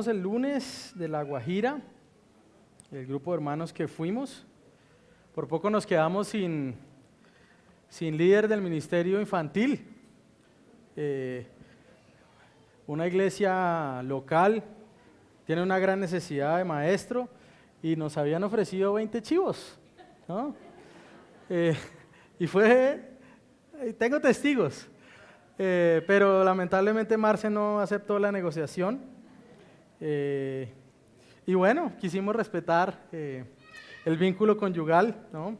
Regresamos el lunes de La Guajira, el grupo de hermanos que fuimos. Por poco nos quedamos sin líder del ministerio infantil. Una iglesia local tiene una gran necesidad de maestro y nos habían ofrecido 20 chivos, ¿no? Y tengo testigos, pero lamentablemente Marce no aceptó la negociación. Y bueno, quisimos respetar el vínculo conyugal, ¿no?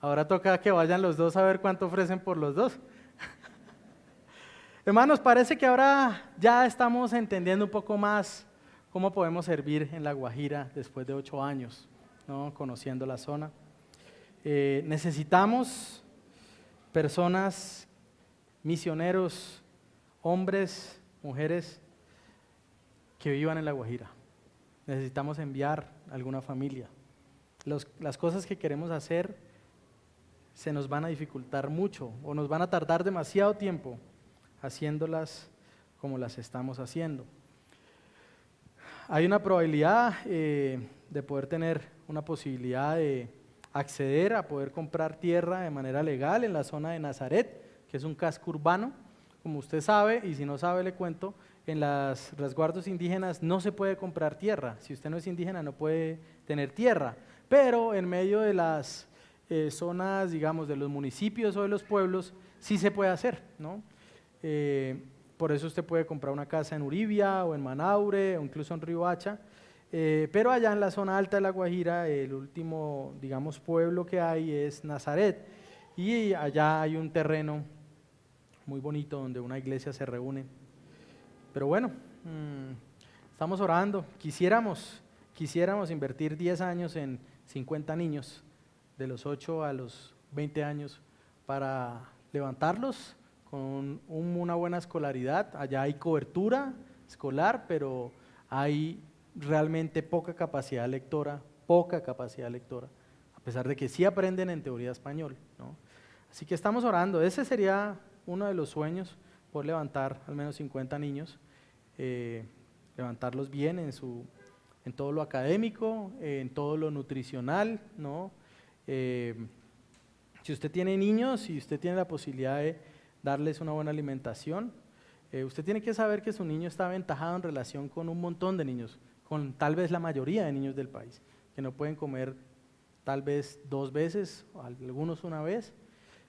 Ahora toca que vayan los dos a ver cuánto ofrecen por los dos. Hermanos, parece que ahora ya estamos entendiendo un poco más cómo podemos servir en La Guajira después de 8 años, ¿no? Conociendo la zona. Necesitamos personas, misioneros, hombres, mujeres que vivan en La Guajira. Necesitamos enviar a alguna familia. Las cosas que queremos hacer se nos van a dificultar mucho o nos van a tardar demasiado tiempo haciéndolas como las estamos haciendo. Hay una probabilidad de poder tener una posibilidad de acceder a poder comprar tierra de manera legal en la zona de Nazaret, que es un casco urbano. Como usted sabe, y si no sabe le cuento, en los resguardos indígenas no se puede comprar tierra. Si usted no es indígena no puede tener tierra, pero en medio de las zonas, digamos, de los municipios o de los pueblos, sí se puede hacer, ¿no? Por eso usted puede comprar una casa en Uribia o en Manaure o incluso en Riohacha, pero allá en la zona alta de La Guajira, el último, digamos, pueblo que hay es Nazaret, y allá hay un terreno muy bonito donde una iglesia se reúne. Pero bueno, estamos orando, quisiéramos invertir 10 años en 50 niños, de los 8 a los 20 años, para levantarlos con una buena escolaridad. Allá hay cobertura escolar, pero hay realmente poca capacidad lectora, a pesar de que sí aprenden en teoría español, ¿no? Así que estamos orando. Ese sería uno de los sueños, poder levantar al menos 50 niños, levantarlos bien en todo lo académico, en todo lo nutricional, ¿no? Si usted tiene niños y usted tiene la posibilidad de darles una buena alimentación, usted tiene que saber que su niño está aventajado en relación con un montón de niños, con tal vez la mayoría de niños del país, que no pueden comer tal vez 2 veces, algunos una vez,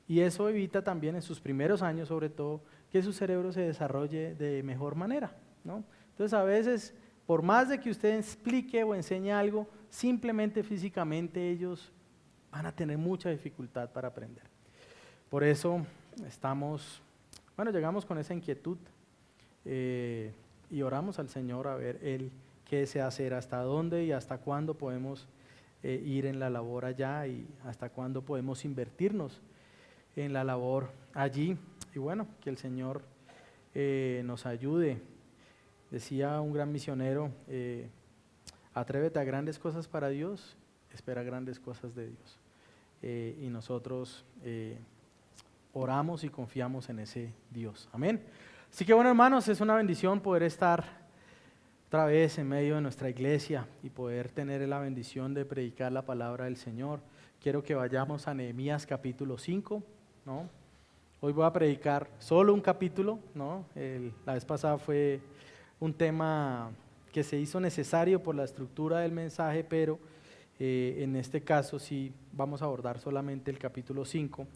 y eso evita también en sus primeros años, sobre todo, que su cerebro se desarrolle de mejor manera, ¿no? Entonces a veces, por más de que usted explique o enseñe algo, simplemente físicamente ellos van a tener mucha dificultad para aprender. Por eso llegamos con esa inquietud y oramos al Señor a ver Él qué desea hacer, hasta dónde y hasta cuándo podemos ir en la labor allá y hasta cuándo podemos invertirnos en la labor allí. Y bueno, que el Señor nos ayude. Decía un gran misionero, atrévete a grandes cosas para Dios, espera grandes cosas de Dios. Y nosotros oramos y confiamos en ese Dios. Amén. Así que bueno, hermanos, es una bendición poder estar otra vez en medio de nuestra iglesia y poder tener la bendición de predicar la palabra del Señor. Quiero que vayamos a Nehemías capítulo 5, ¿no? Hoy voy a predicar solo un capítulo, ¿no? La vez pasada fue un tema que se hizo necesario por la estructura del mensaje, pero en este caso sí vamos a abordar solamente el capítulo 5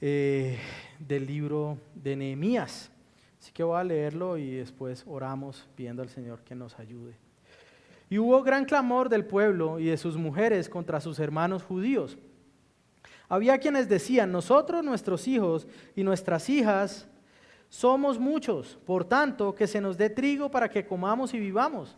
del libro de Nehemías. Así que voy a leerlo y después oramos pidiendo al Señor que nos ayude. Y hubo gran clamor del pueblo y de sus mujeres contra sus hermanos judíos. Había quienes decían: nosotros, nuestros hijos y nuestras hijas somos muchos, por tanto que se nos dé trigo para que comamos y vivamos.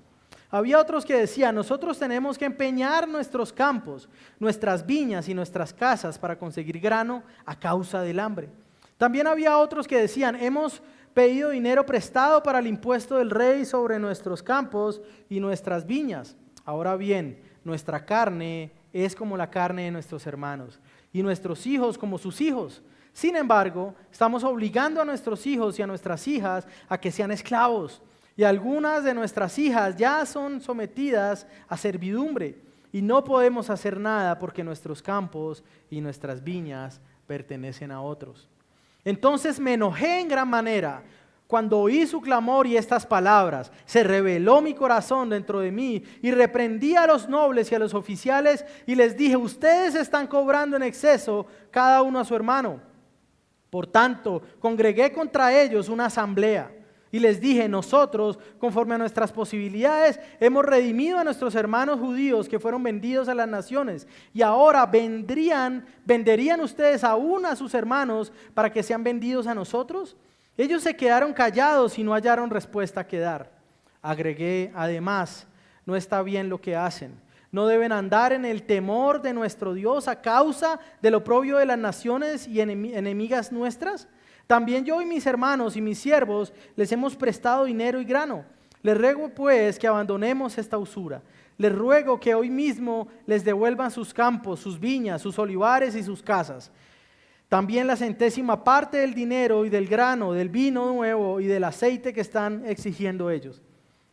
Había otros que decían: nosotros tenemos que empeñar nuestros campos, nuestras viñas y nuestras casas para conseguir grano a causa del hambre. También había otros que decían: hemos pedido dinero prestado para el impuesto del rey sobre nuestros campos y nuestras viñas. Ahora bien, nuestra carne es como la carne de nuestros hermanos, y nuestros hijos como sus hijos. Sin embargo, estamos obligando a nuestros hijos y a nuestras hijas a que sean esclavos. Y algunas de nuestras hijas ya son sometidas a servidumbre y no podemos hacer nada porque nuestros campos y nuestras viñas pertenecen a otros. Entonces me enojé en gran manera cuando oí su clamor y estas palabras. Se rebeló mi corazón dentro de mí y reprendí a los nobles y a los oficiales y les dije: ustedes están cobrando en exceso cada uno a su hermano. Por tanto, congregué contra ellos una asamblea. Y les dije: nosotros, conforme a nuestras posibilidades, hemos redimido a nuestros hermanos judíos que fueron vendidos a las naciones. Y ahora ¿venderían ustedes aún a sus hermanos para que sean vendidos a nosotros? Ellos se quedaron callados y no hallaron respuesta que dar. Agregué: además, no está bien lo que hacen. No deben andar en el temor de nuestro Dios a causa del oprobio de las naciones y enemigas nuestras. También yo y mis hermanos y mis siervos les hemos prestado dinero y grano. Les ruego pues que abandonemos esta usura. Les ruego que hoy mismo les devuelvan sus campos, sus viñas, sus olivares y sus casas. También la 100ª parte del dinero y del grano, del vino nuevo y del aceite que están exigiendo ellos.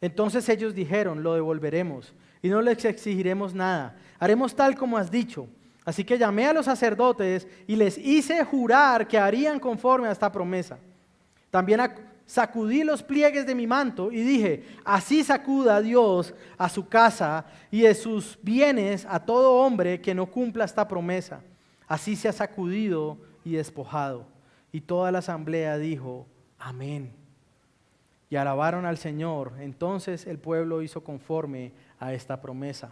Entonces ellos dijeron: lo devolveremos y no les exigiremos nada. Haremos tal como has dicho. Así que llamé a los sacerdotes y les hice jurar que harían conforme a esta promesa. También sacudí los pliegues de mi manto y dije: así sacuda Dios a su casa y de sus bienes a todo hombre que no cumpla esta promesa. Así se ha sacudido y despojado. Y toda la asamblea dijo: amén. Y alabaron al Señor. Entonces el pueblo hizo conforme a esta promesa.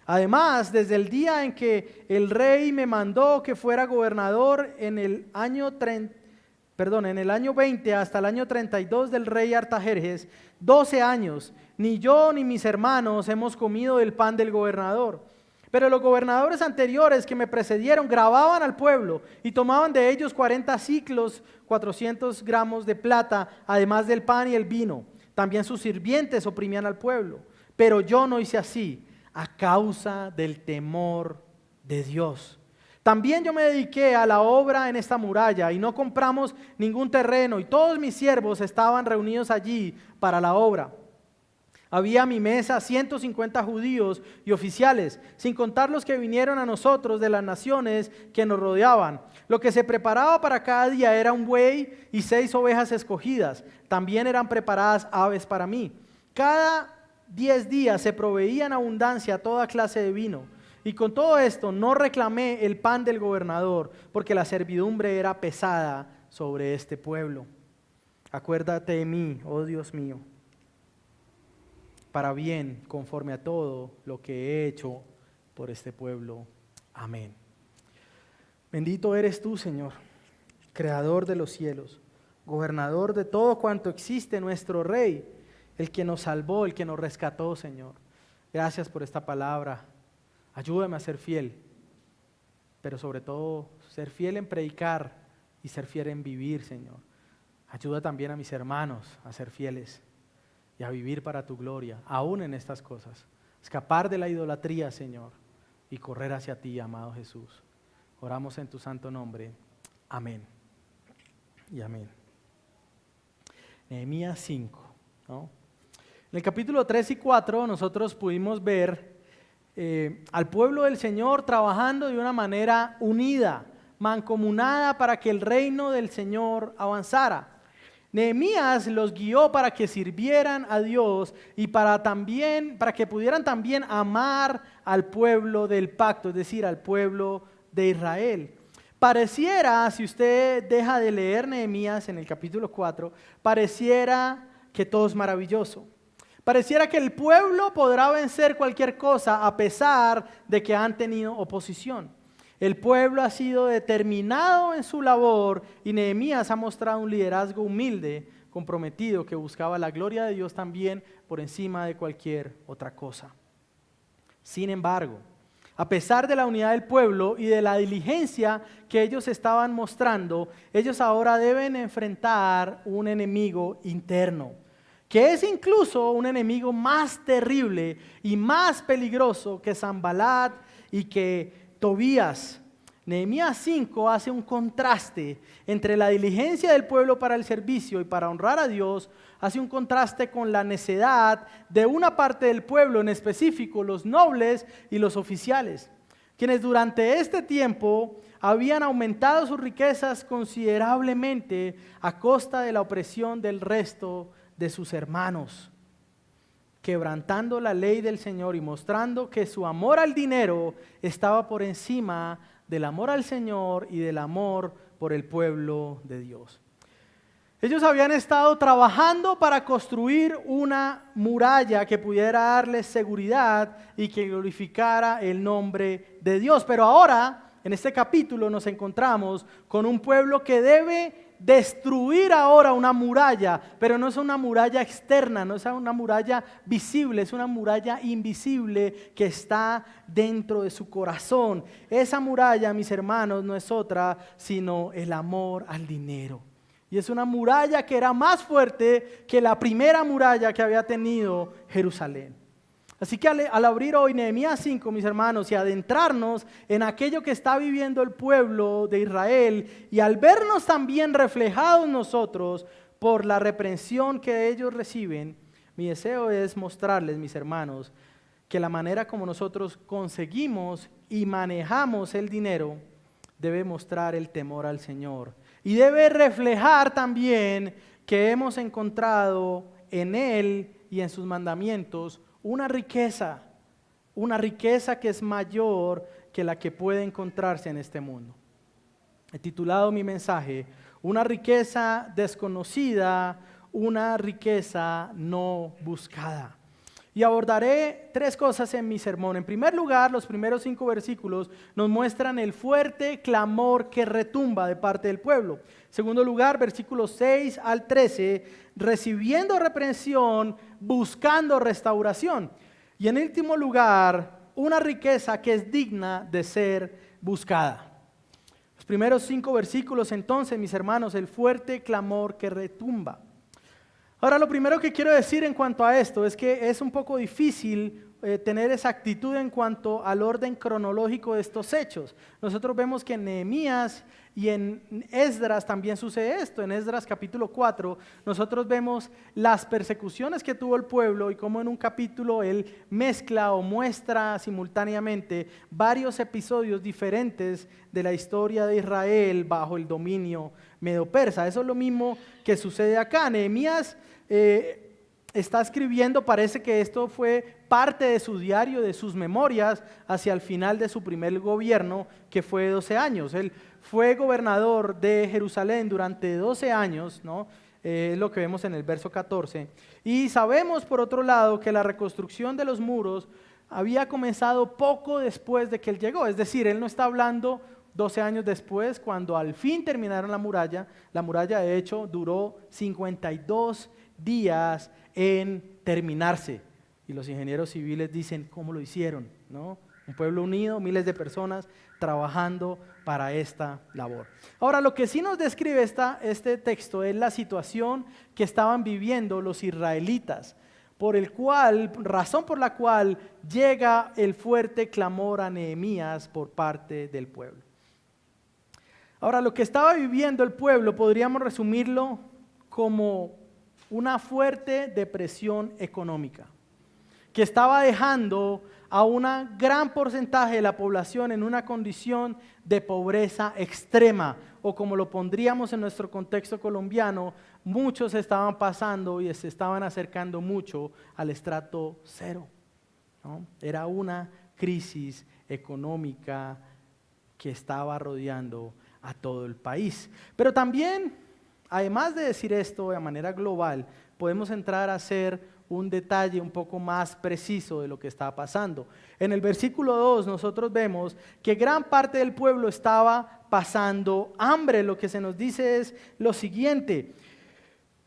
Además, desde el día en que el rey me mandó que fuera gobernador en el año 20 hasta el año 32 del rey Artajerjes, 12 años, ni yo ni mis hermanos hemos comido del pan del gobernador. Pero los gobernadores anteriores que me precedieron grababan al pueblo y tomaban de ellos 40 siclos, 400 gramos de plata, además del pan y el vino. También sus sirvientes oprimían al pueblo. Pero yo no hice así, a causa del temor de Dios. También yo me dediqué a la obra en esta muralla y no compramos ningún terreno, y todos mis siervos estaban reunidos allí para la obra. Había a mi mesa 150 judíos y oficiales, sin contar los que vinieron a nosotros de las naciones que nos rodeaban. Lo que se preparaba para cada día era un buey y 6 ovejas escogidas. También eran preparadas aves para mí. Cada 10 días se proveía en abundancia toda clase de vino. Y con todo esto no reclamé el pan del gobernador, porque la servidumbre era pesada sobre este pueblo. Acuérdate de mí, oh Dios mío, para bien, conforme a todo lo que he hecho por este pueblo. Amén. Bendito eres tú, Señor, creador de los cielos, gobernador de todo cuanto existe, nuestro Rey, el que nos salvó, el que nos rescató, Señor. Gracias por esta palabra. Ayúdame a ser fiel, pero sobre todo ser fiel en predicar y ser fiel en vivir, Señor. Ayuda también a mis hermanos a ser fieles y a vivir para tu gloria, aún en estas cosas. Escapar de la idolatría, Señor, y correr hacia ti, amado Jesús. Oramos en tu santo nombre. Amén y amén. Nehemías 5, ¿no? En el capítulo 3 y 4 nosotros pudimos ver al pueblo del Señor trabajando de una manera unida, mancomunada para que el reino del Señor avanzara. Nehemías los guió para que sirvieran a Dios y para que pudieran también amar al pueblo del pacto, es decir, al pueblo de Israel. Pareciera, si usted deja de leer Nehemías en el capítulo 4, pareciera que todo es maravilloso. Pareciera que el pueblo podrá vencer cualquier cosa a pesar de que han tenido oposición. El pueblo ha sido determinado en su labor y Nehemías ha mostrado un liderazgo humilde, comprometido, que buscaba la gloria de Dios también por encima de cualquier otra cosa. Sin embargo, a pesar de la unidad del pueblo y de la diligencia que ellos estaban mostrando, ellos ahora deben enfrentar un enemigo interno, que es incluso un enemigo más terrible y más peligroso que Sanbalat y que Tobías. Nehemías 5 hace un contraste entre la diligencia del pueblo para el servicio y para honrar a Dios, hace un contraste con la necedad de una parte del pueblo, en específico los nobles y los oficiales, quienes durante este tiempo habían aumentado sus riquezas considerablemente a costa de la opresión del resto de sus hermanos, quebrantando la ley del Señor y mostrando que su amor al dinero estaba por encima del amor al Señor y del amor por el pueblo de Dios. Ellos habían estado trabajando para construir una muralla que pudiera darles seguridad y que glorificara el nombre de Dios. Pero ahora, en este capítulo, nos encontramos con un pueblo que debe destruir ahora una muralla, pero no es una muralla externa, no es una muralla visible, es una muralla invisible que está dentro de su corazón. Esa muralla, mis hermanos, no es otra sino el amor al dinero. Y es una muralla que era más fuerte que la primera muralla que había tenido Jerusalén. Así que al abrir hoy Nehemías 5, mis hermanos, y adentrarnos en aquello que está viviendo el pueblo de Israel, y al vernos también reflejados nosotros por la reprensión que ellos reciben, mi deseo es mostrarles, mis hermanos, que la manera como nosotros conseguimos y manejamos el dinero debe mostrar el temor al Señor. Y debe reflejar también que hemos encontrado en Él y en sus mandamientos una riqueza que es mayor que la que puede encontrarse en este mundo. He titulado mi mensaje, una riqueza desconocida, una riqueza no buscada. Y abordaré 3 cosas en mi sermón. En primer lugar, los primeros 5 versículos nos muestran el fuerte clamor que retumba de parte del pueblo. En segundo lugar, versículos 6 al 13, recibiendo reprensión, buscando restauración. Y en último lugar, una riqueza que es digna de ser buscada. Los primeros 5 versículos, entonces, mis hermanos, el fuerte clamor que retumba. Ahora, lo primero que quiero decir en cuanto a esto es que es un poco difícil tener exactitud en cuanto al orden cronológico de estos hechos. Nosotros vemos que en Nehemías y en Esdras también sucede esto. En Esdras capítulo 4 nosotros vemos las persecuciones que tuvo el pueblo y cómo en un capítulo él mezcla o muestra simultáneamente varios episodios diferentes de la historia de Israel bajo el dominio medo-persa. Eso es lo mismo que sucede acá. Nehemías está escribiendo, parece que esto fue parte de su diario, de sus memorias, hacia el final de su primer gobierno, que fue 12 años. Él fue gobernador de Jerusalén durante 12 años, ¿no? Es lo que vemos en el verso 14. Y sabemos, por otro lado, que la reconstrucción de los muros había comenzado poco después de que él llegó. Es decir, él no está hablando 12 años después, cuando al fin terminaron la muralla. La muralla, de hecho, duró 52 días en terminarse. Y los ingenieros civiles dicen cómo lo hicieron, ¿no? Un pueblo unido, miles de personas trabajando para esta labor. Ahora, lo que sí nos describe este texto es la situación que estaban viviendo los israelitas, razón por la cual llega el fuerte clamor a Nehemías por parte del pueblo. Ahora, lo que estaba viviendo el pueblo podríamos resumirlo como una fuerte depresión económica que estaba dejando a un gran porcentaje de la población en una condición de pobreza extrema, o como lo pondríamos en nuestro contexto colombiano, muchos estaban pasando y se estaban acercando mucho al estrato cero, ¿no? Era una crisis económica que estaba rodeando a todo el país. Pero también, además de decir esto de manera global, podemos entrar a hacer un detalle un poco más preciso de lo que estaba pasando. En el versículo 2 nosotros vemos que gran parte del pueblo estaba pasando hambre. Lo que se nos dice es lo siguiente: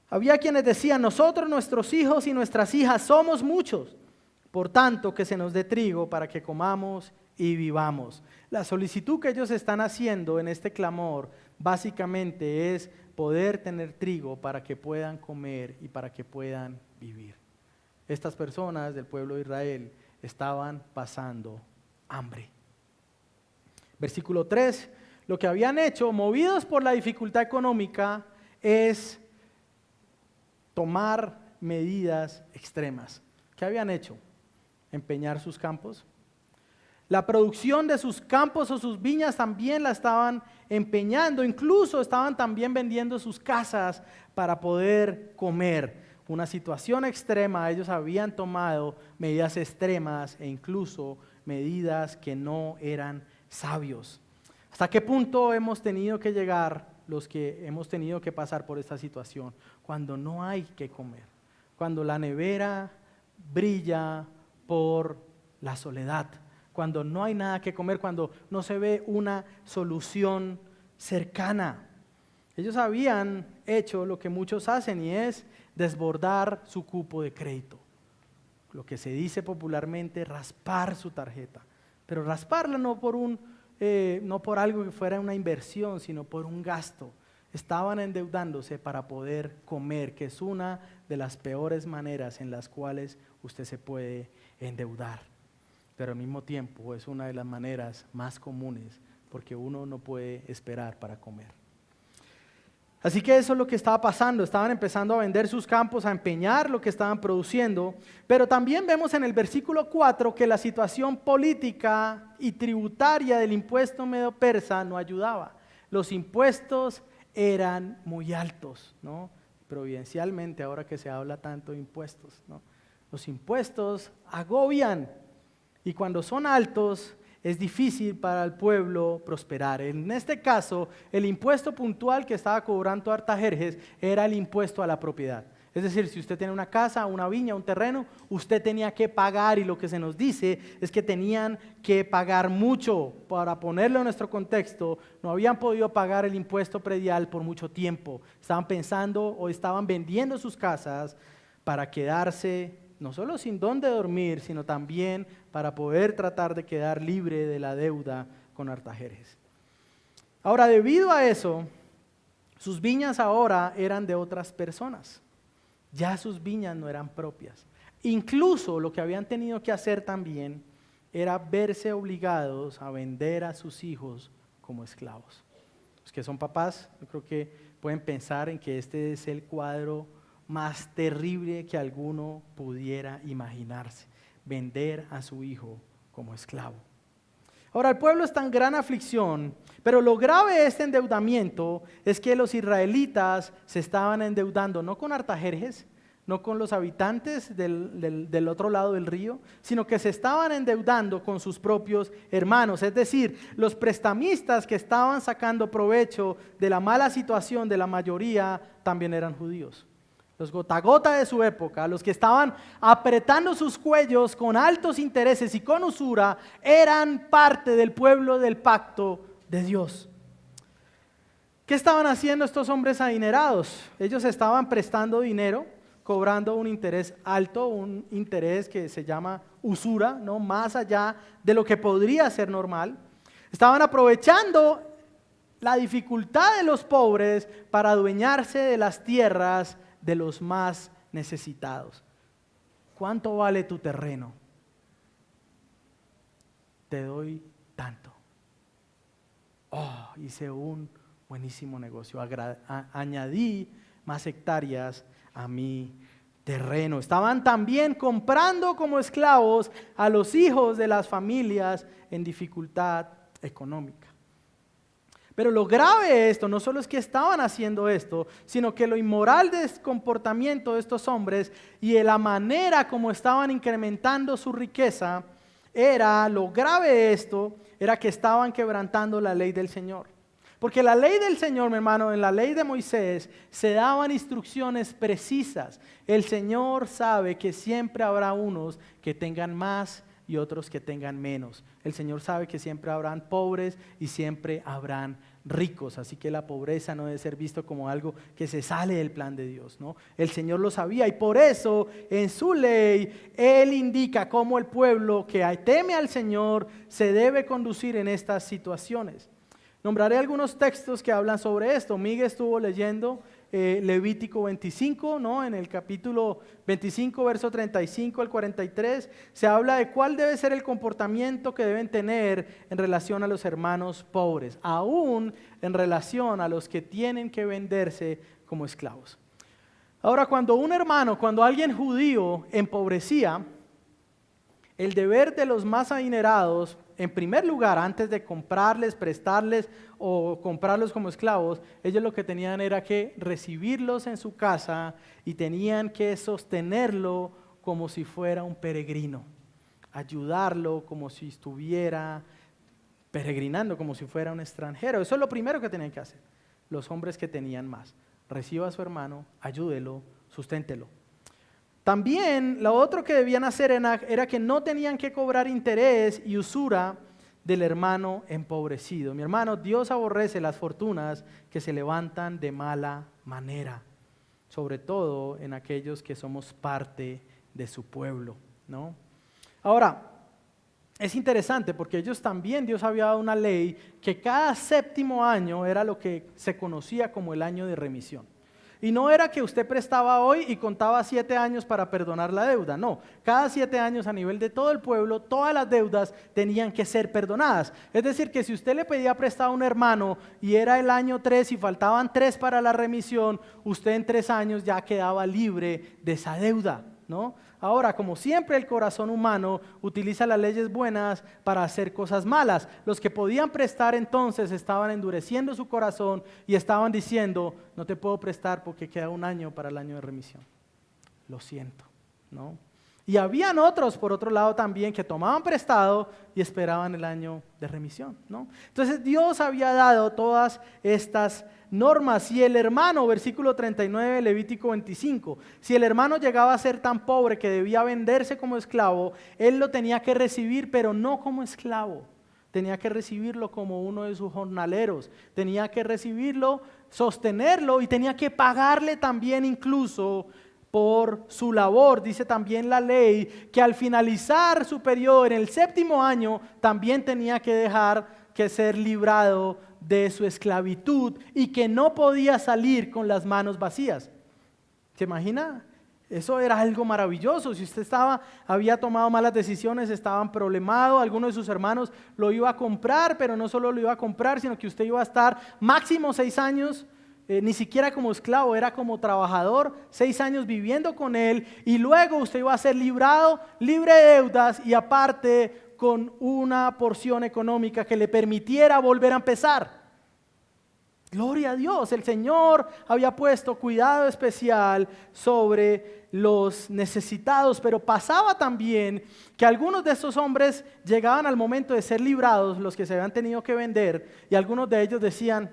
había quienes decían, nosotros, nuestros hijos y nuestras hijas somos muchos, por tanto que se nos dé trigo para que comamos y vivamos. La solicitud que ellos están haciendo en este clamor básicamente es poder tener trigo para que puedan comer y para que puedan vivir. Estas personas del pueblo de Israel estaban pasando hambre. Versículo 3, lo que habían hecho, movidos por la dificultad económica, es tomar medidas extremas. ¿Qué habían hecho? Empeñar sus campos. La producción de sus campos o sus viñas también la estaban empeñando, incluso estaban también vendiendo sus casas para poder comer. Una situación extrema, ellos habían tomado medidas extremas e incluso medidas que no eran sabios. ¿Hasta qué punto hemos tenido que llegar los que hemos tenido que pasar por esta situación? Cuando no hay que comer, cuando la nevera brilla por la soledad, cuando no hay nada que comer, cuando no se ve una solución cercana. Ellos habían hecho lo que muchos hacen y es desbordar su cupo de crédito. Lo que se dice popularmente, raspar su tarjeta. Pero rasparla no por algo que fuera una inversión, sino por un gasto. Estaban endeudándose para poder comer, que es una de las peores maneras en las cuales usted se puede endeudar. Pero al mismo tiempo es una de las maneras más comunes porque uno no puede esperar para comer. Así que eso es lo que estaba pasando, estaban empezando a vender sus campos, a empeñar lo que estaban produciendo, pero también vemos en el versículo 4 que la situación política y tributaria del impuesto medo-persa no ayudaba. Los impuestos eran muy altos, ¿no? Providencialmente, ahora que se habla tanto de impuestos, ¿no? Los impuestos agobian y cuando son altos es difícil para el pueblo prosperar. En este caso, el impuesto puntual que estaba cobrando Artajerjes era el impuesto a la propiedad. Es decir, si usted tiene una casa, una viña, un terreno, usted tenía que pagar, y lo que se nos dice es que tenían que pagar mucho. Para ponerlo en nuestro contexto, no habían podido pagar el impuesto predial por mucho tiempo. Estaban pensando o estaban vendiendo sus casas para quedarse no solo sin dónde dormir, sino también para poder tratar de quedar libre de la deuda con Artajerjes. Ahora, debido a eso, sus viñas ahora eran de otras personas. Ya sus viñas no eran propias. Incluso lo que habían tenido que hacer también era verse obligados a vender a sus hijos como esclavos. Los que son papás, yo creo que pueden pensar en que este es el cuadro más terrible que alguno pudiera imaginarse, vender a su hijo como esclavo. Ahora, el pueblo está en gran aflicción, pero lo grave de este endeudamiento es que los israelitas se estaban endeudando no con Artajerjes, no con los habitantes del otro lado del río, sino que se estaban endeudando con sus propios hermanos. Es decir, los prestamistas que estaban sacando provecho de la mala situación de la mayoría también eran judíos. Los gota a gota de su época, los que estaban apretando sus cuellos con altos intereses y con usura, eran parte del pueblo del pacto de Dios. ¿Qué estaban haciendo estos hombres adinerados? Ellos estaban prestando dinero, cobrando un interés alto, un interés que se llama usura, ¿no? Más allá de lo que podría ser normal. Estaban aprovechando la dificultad de los pobres para adueñarse de las tierras de los más necesitados. ¿Cuánto vale tu terreno? Te doy tanto. Oh, hice un buenísimo negocio. Añadí más hectáreas a mi terreno. Estaban también comprando como esclavos a los hijos de las familias en dificultad económica. Pero lo grave de esto no solo es que estaban haciendo esto, sino que lo inmoral del comportamiento de estos hombres y de la manera como estaban incrementando su riqueza, lo grave de esto era que estaban quebrantando la ley del Señor. Porque la ley del Señor, mi hermano, en la ley de Moisés se daban instrucciones precisas. El Señor sabe que siempre habrá unos que tengan más y otros que tengan menos. El Señor sabe que siempre habrán pobres y siempre habrán ricos, así que la pobreza no debe ser visto como algo que se sale del plan de Dios, ¿no? El Señor lo sabía y por eso en su ley Él indica cómo el pueblo que teme al Señor se debe conducir en estas situaciones. Nombraré algunos textos que hablan sobre esto. Miguel estuvo leyendo Levítico 25, ¿no? En el capítulo 25, verso 35 al 43, se habla de cuál debe ser el comportamiento que deben tener en relación a los hermanos pobres, aún en relación a los que tienen que venderse como esclavos. Ahora, cuando alguien judío empobrecía, el deber de los más adinerados, en primer lugar, antes de comprarles, prestarles o comprarlos como esclavos, ellos lo que tenían era que recibirlos en su casa y tenían que sostenerlo como si fuera un peregrino, ayudarlo como si estuviera peregrinando, como si fuera un extranjero. Eso es lo primero que tenían que hacer los hombres que tenían más. Reciba a su hermano, ayúdelo, susténtelo. También lo otro que debían hacer era que no tenían que cobrar interés y usura del hermano empobrecido. Mi hermano, Dios aborrece las fortunas que se levantan de mala manera, sobre todo en aquellos que somos parte de su pueblo, ¿no? Ahora, es interesante porque Dios había dado una ley que cada séptimo año era lo que se conocía como el año de remisión. Y no era que usted prestaba hoy y contaba 7 años para perdonar la deuda, no. Cada 7 años a nivel de todo el pueblo, todas las deudas tenían que ser perdonadas. Es decir, que si usted le pedía prestado a un hermano y era el año 3 y faltaban 3 para la remisión, usted en 3 años ya quedaba libre de esa deuda, ¿no? Ahora, como siempre, el corazón humano utiliza las leyes buenas para hacer cosas malas. Los que podían prestar entonces estaban endureciendo su corazón y estaban diciendo, no te puedo prestar porque queda 1 año para el año de remisión. Lo siento, ¿no? Y habían otros, por otro lado también, que tomaban prestado y esperaban el año de remisión, ¿no? Entonces Dios había dado todas estas normas. Si el hermano, versículo 39, Levítico 25, si el hermano llegaba a ser tan pobre que debía venderse como esclavo, él lo tenía que recibir, pero no como esclavo. Tenía que recibirlo como uno de sus jornaleros, tenía que recibirlo, sostenerlo y tenía que pagarle también incluso por su labor. Dice también la ley que al finalizar su periodo en el 7º año también tenía que dejar que ser librado de su esclavitud y que no podía salir con las manos vacías. ¿Se imagina? Eso era algo maravilloso. Si usted había tomado malas decisiones, estaban problemados, alguno de sus hermanos lo iba a comprar, pero no solo lo iba a comprar, sino que usted iba a estar máximo 6 años, ni siquiera como esclavo, era como trabajador, 6 años viviendo con él, y luego usted iba a ser librado, libre de deudas y aparte con una porción económica que le permitiera volver a empezar. Gloria a Dios, el Señor había puesto cuidado especial sobre los necesitados, pero pasaba también que algunos de estos hombres llegaban al momento de ser librados, los que se habían tenido que vender, y algunos de ellos decían,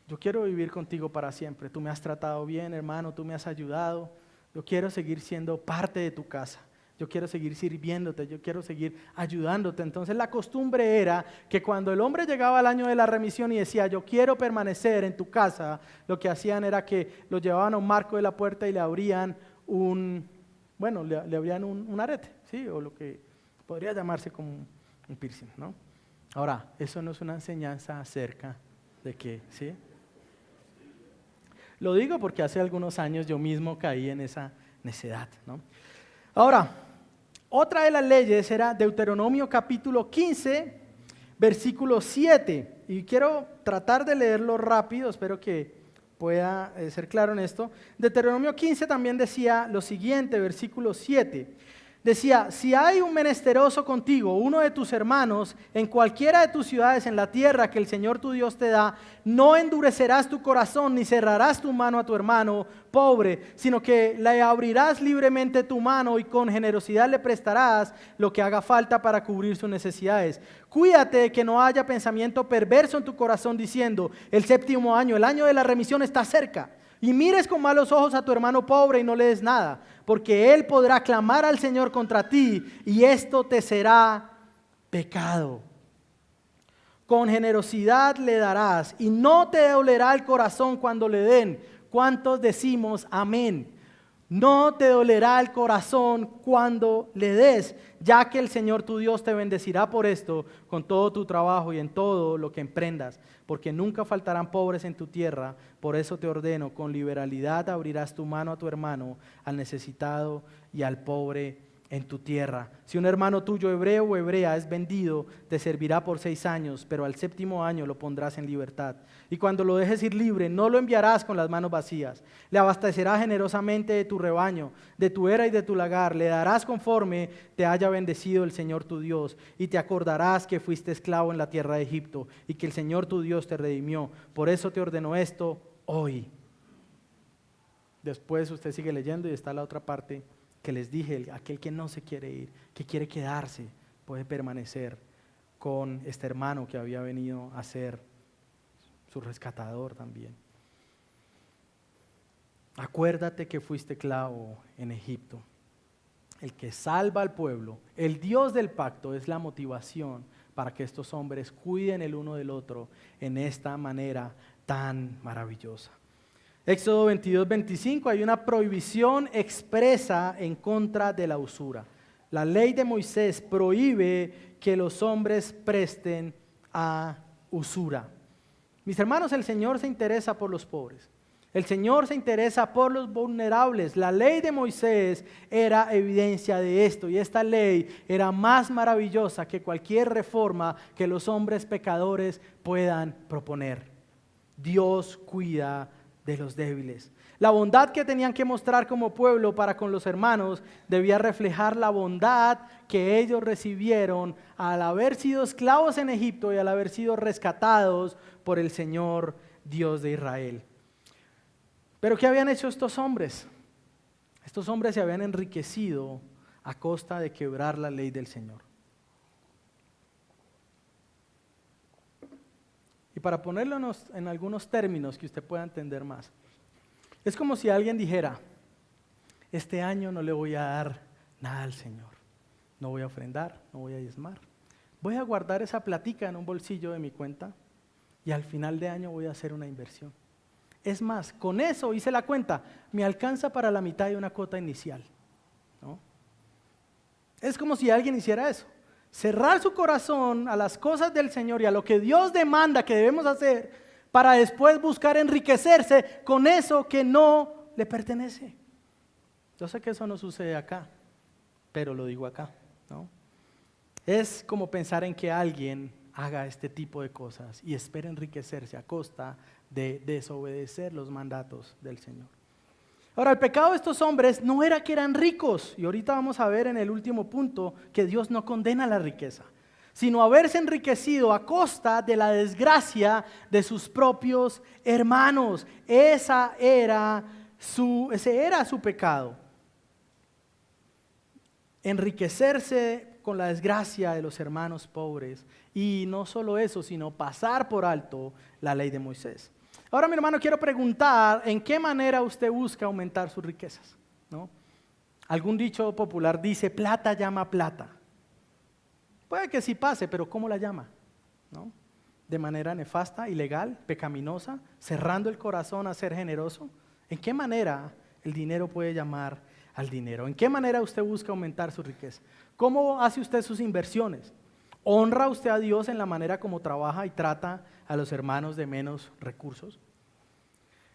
yo quiero vivir contigo para siempre, tú me has tratado bien, hermano, tú me has ayudado, yo quiero seguir siendo parte de tu casa. Yo quiero seguir sirviéndote, yo quiero seguir ayudándote. Entonces la costumbre era que cuando el hombre llegaba al año de la remisión y decía, yo quiero permanecer en tu casa, lo que hacían era que lo llevaban a un marco de la puerta y le abrían le abrían un arete, ¿sí? O lo que podría llamarse como un piercing, ¿no? Ahora, eso no es una enseñanza acerca de que, ¿sí? Lo digo porque hace algunos años yo mismo caí en esa necedad, ¿no? Ahora, otra de las leyes era Deuteronomio capítulo 15, versículo 7. Y quiero tratar de leerlo rápido, espero que pueda ser claro en esto. Deuteronomio 15 también decía lo siguiente, versículo 7. Decía, si hay un menesteroso contigo, uno de tus hermanos, en cualquiera de tus ciudades en la tierra que el Señor tu Dios te da, no endurecerás tu corazón ni cerrarás tu mano a tu hermano pobre, sino que le abrirás libremente tu mano y con generosidad le prestarás lo que haga falta para cubrir sus necesidades. Cuídate de que no haya pensamiento perverso en tu corazón diciendo, el 7º año, el año de la remisión está cerca. Y mires con malos ojos a tu hermano pobre y no le des nada, porque él podrá clamar al Señor contra ti y esto te será pecado. Con generosidad le darás y no te dolerá el corazón cuando le den. ¿Cuántos decimos amén? No te dolerá el corazón cuando le des, ya que el Señor tu Dios te bendecirá por esto, con todo tu trabajo y en todo lo que emprendas, porque nunca faltarán pobres en tu tierra. Por eso te ordeno, con liberalidad abrirás tu mano a tu hermano, al necesitado y al pobre en tu tierra. Si un hermano tuyo hebreo o hebrea es vendido, te servirá por 6 años, pero al 7º año lo pondrás en libertad. Y cuando lo dejes ir libre, no lo enviarás con las manos vacías. Le abastecerás generosamente de tu rebaño, de tu era y de tu lagar. Le darás conforme te haya bendecido el Señor tu Dios. Y te acordarás que fuiste esclavo en la tierra de Egipto y que el Señor tu Dios te redimió. Por eso te ordenó esto hoy. Después usted sigue leyendo y está la otra parte que les dije, aquel que no se quiere ir, que quiere quedarse, puede permanecer con este hermano que había venido a ser su rescatador también. Acuérdate que fuiste esclavo en Egipto. El que salva al pueblo, el Dios del pacto, es la motivación para que estos hombres cuiden el uno del otro en esta manera tan maravillosa. Éxodo 22:25, hay una prohibición expresa en contra de la usura. La ley de Moisés prohíbe que los hombres presten a usura. Mis hermanos, el Señor se interesa por los pobres. El Señor se interesa por los vulnerables. La ley de Moisés era evidencia de esto, y esta ley era más maravillosa que cualquier reforma que los hombres pecadores puedan proponer. Dios cuida de los débiles. La bondad que tenían que mostrar como pueblo para con los hermanos debía reflejar la bondad que ellos recibieron al haber sido esclavos en Egipto y al haber sido rescatados por el Señor Dios de Israel. Pero ¿qué habían hecho estos hombres? Estos hombres se habían enriquecido a costa de quebrar la ley del Señor. Y para ponerlo en algunos términos que usted pueda entender más, es como si alguien dijera, este año no le voy a dar nada al Señor, no voy a ofrendar, no voy a diezmar, voy a guardar esa platica en un bolsillo de mi cuenta y al final de año voy a hacer una inversión. Es más, con eso hice la cuenta, me alcanza para la mitad de una cuota inicial, ¿no? Es como si alguien hiciera eso. Cerrar su corazón a las cosas del Señor y a lo que Dios demanda que debemos hacer para después buscar enriquecerse con eso que no le pertenece. Yo sé que eso no sucede acá, pero lo digo acá, ¿no? Es como pensar en que alguien haga este tipo de cosas y espera enriquecerse a costa de desobedecer los mandatos del Señor. Ahora, el pecado de estos hombres no era que eran ricos, y ahorita vamos a ver en el último punto que Dios no condena la riqueza, sino haberse enriquecido a costa de la desgracia de sus propios hermanos. Ese era su pecado. Enriquecerse con la desgracia de los hermanos pobres, y no solo eso, sino pasar por alto la ley de Moisés. Ahora, mi hermano, quiero preguntar, ¿en qué manera usted busca aumentar sus riquezas? ¿No? Algún dicho popular dice, plata llama plata. Puede que sí pase, pero ¿cómo la llama? ¿No? ¿De manera nefasta, ilegal, pecaminosa, cerrando el corazón a ser generoso? ¿En qué manera el dinero puede llamar al dinero? ¿En qué manera usted busca aumentar su riqueza? ¿Cómo hace usted sus inversiones? ¿Honra usted a Dios en la manera como trabaja y trata a los hermanos de menos recursos?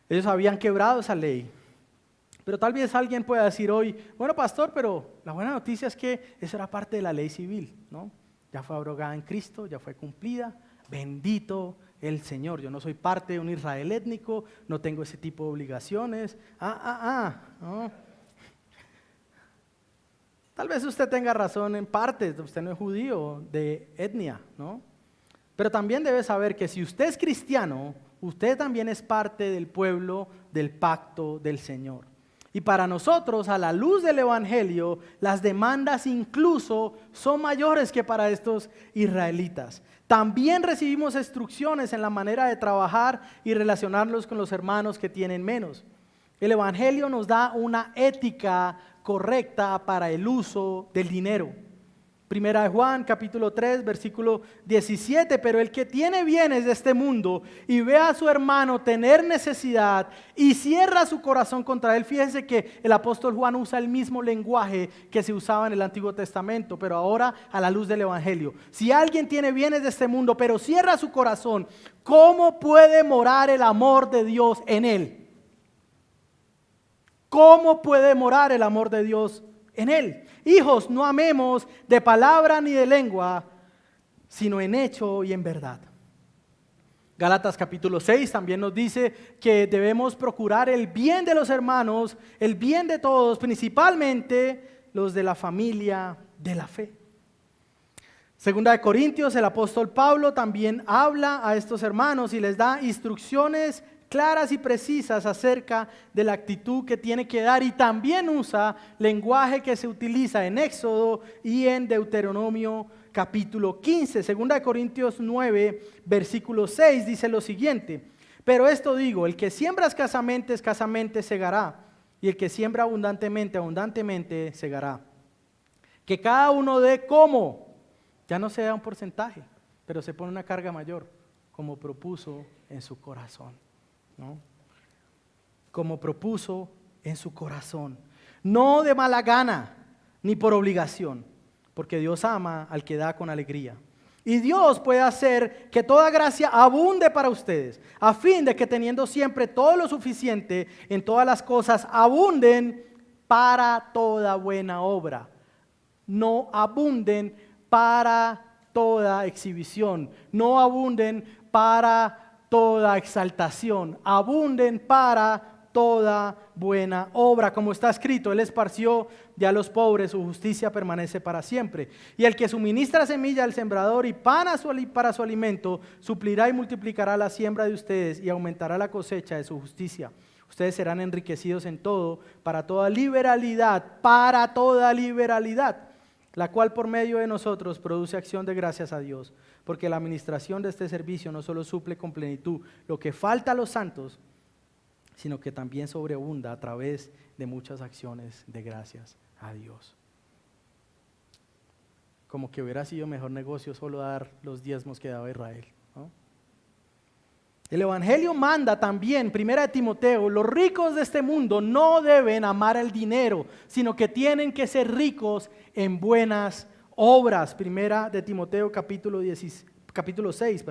Ellos habían quebrado esa ley. Pero tal vez alguien pueda decir hoy, bueno, pastor, pero la buena noticia es que eso era parte de la ley civil, ¿no? Ya fue abrogada en Cristo, ya fue cumplida. Bendito el Señor. Yo no soy parte de un Israel étnico, no tengo ese tipo de obligaciones. ¿No? Tal vez usted tenga razón en parte, usted no es judío de etnia, ¿no? Pero también debe saber que si usted es cristiano, usted también es parte del pueblo del pacto del Señor. Y para nosotros, a la luz del Evangelio, las demandas incluso son mayores que para estos israelitas. También recibimos instrucciones en la manera de trabajar y relacionarnos con los hermanos que tienen menos. El Evangelio nos da una ética correcta para el uso del dinero. Primera de Juan, capítulo 3, versículo 17, pero el que tiene bienes de este mundo y ve a su hermano tener necesidad y cierra su corazón contra él. Fíjense que el apóstol Juan usa el mismo lenguaje que se usaba en el Antiguo Testamento, pero ahora a la luz del Evangelio. Si alguien tiene bienes de este mundo, pero cierra su corazón, ¿cómo puede morar el amor de Dios en él? ¿Cómo puede morar el amor de Dios en él? Hijos, no amemos de palabra ni de lengua, sino en hecho y en verdad. Gálatas capítulo 6 también nos dice que debemos procurar el bien de los hermanos, el bien de todos, principalmente los de la familia de la fe. Segunda de Corintios, el apóstol Pablo también habla a estos hermanos y les da instrucciones claras y precisas acerca de la actitud que tiene que dar, y también usa lenguaje que se utiliza en Éxodo y en Deuteronomio capítulo 15. Segunda de Corintios 9, versículo 6 dice lo siguiente: pero esto digo, el que siembra escasamente, escasamente segará, y el que siembra abundantemente, abundantemente segará. Que cada uno dé como, ya no se da un porcentaje, pero se pone una carga mayor, como propuso en su corazón, ¿no? Como propuso en su corazón, no de mala gana, ni por obligación, porque Dios ama al que da con alegría. Y Dios puede hacer que toda gracia abunde para ustedes, a fin de que teniendo siempre todo lo suficiente en todas las cosas, abunden para toda buena obra. No abunden para toda exhibición, no abunden para toda exaltación, abunden para toda buena obra, como está escrito: Él esparció ya a los pobres, su justicia permanece para siempre. Y el que suministra semilla al sembrador y pan para su alimento, suplirá y multiplicará la siembra de ustedes y aumentará la cosecha de su justicia. Ustedes serán enriquecidos en todo, para toda liberalidad, la cual por medio de nosotros produce acción de gracias a Dios, porque la administración de este servicio no solo suple con plenitud lo que falta a los santos, sino que también sobreabunda a través de muchas acciones de gracias a Dios. Como que hubiera sido mejor negocio solo dar los diezmos que daba Israel, ¿no? El Evangelio manda también, 1 Timoteo, los ricos de este mundo no deben amar el dinero, sino que tienen que ser ricos en buenas obras. 1 Timoteo capítulo 6.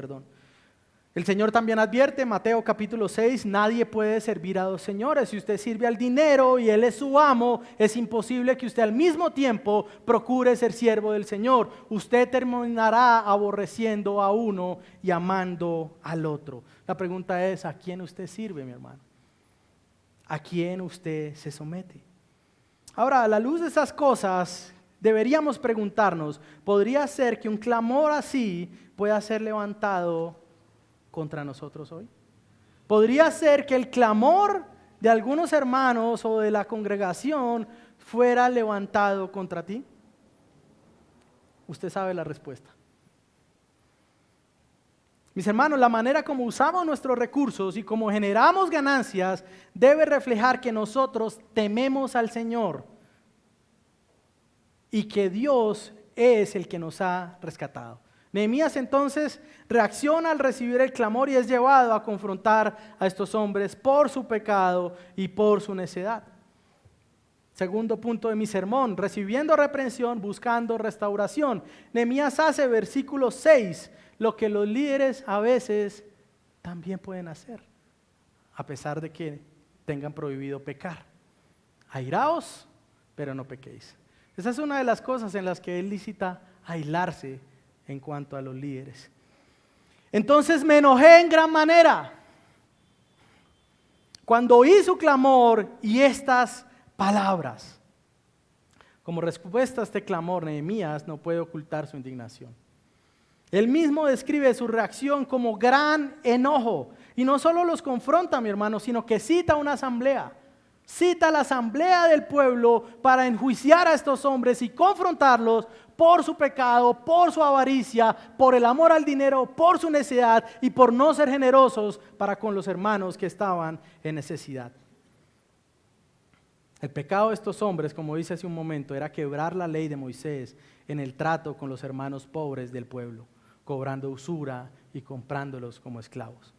El Señor también advierte, Mateo capítulo 6, nadie puede servir a dos señores. Si usted sirve al dinero y Él es su amo, es imposible que usted al mismo tiempo procure ser siervo del Señor. Usted terminará aborreciendo a uno y amando al otro. La pregunta es, ¿a quién usted sirve, mi hermano? ¿A quién usted se somete? Ahora, a la luz de esas cosas, deberíamos preguntarnos, ¿podría ser que un clamor así pueda ser levantado contra nosotros hoy? ¿Podría ser que el clamor de algunos hermanos o de la congregación fuera levantado contra ti? Usted sabe la respuesta. Mis hermanos, la manera como usamos nuestros recursos y como generamos ganancias debe reflejar que nosotros tememos al Señor y que Dios es el que nos ha rescatado. Nehemías entonces reacciona al recibir el clamor y es llevado a confrontar a estos hombres por su pecado y por su necedad. Segundo punto de mi sermón: recibiendo reprensión, buscando restauración. Nehemías hace, versículo 6, lo que los líderes a veces también pueden hacer, a pesar de que tengan prohibido pecar. Airaos, pero no pequéis. Esa es una de las cosas en las que es lícita aislarse en cuanto a los líderes. Entonces me enojé en gran manera cuando oí su clamor y estas palabras. Como respuesta a este clamor, Nehemías no puede ocultar su indignación. Él mismo describe su reacción como gran enojo. Y no solo los confronta, mi hermano, sino que cita una asamblea. Cita a la asamblea del pueblo para enjuiciar a estos hombres y confrontarlos por su pecado, por su avaricia, por el amor al dinero, por su necedad y por no ser generosos para con los hermanos que estaban en necesidad. El pecado de estos hombres, como dice hace un momento, era quebrar la ley de Moisés en el trato con los hermanos pobres del pueblo, cobrando usura y comprándolos como esclavos.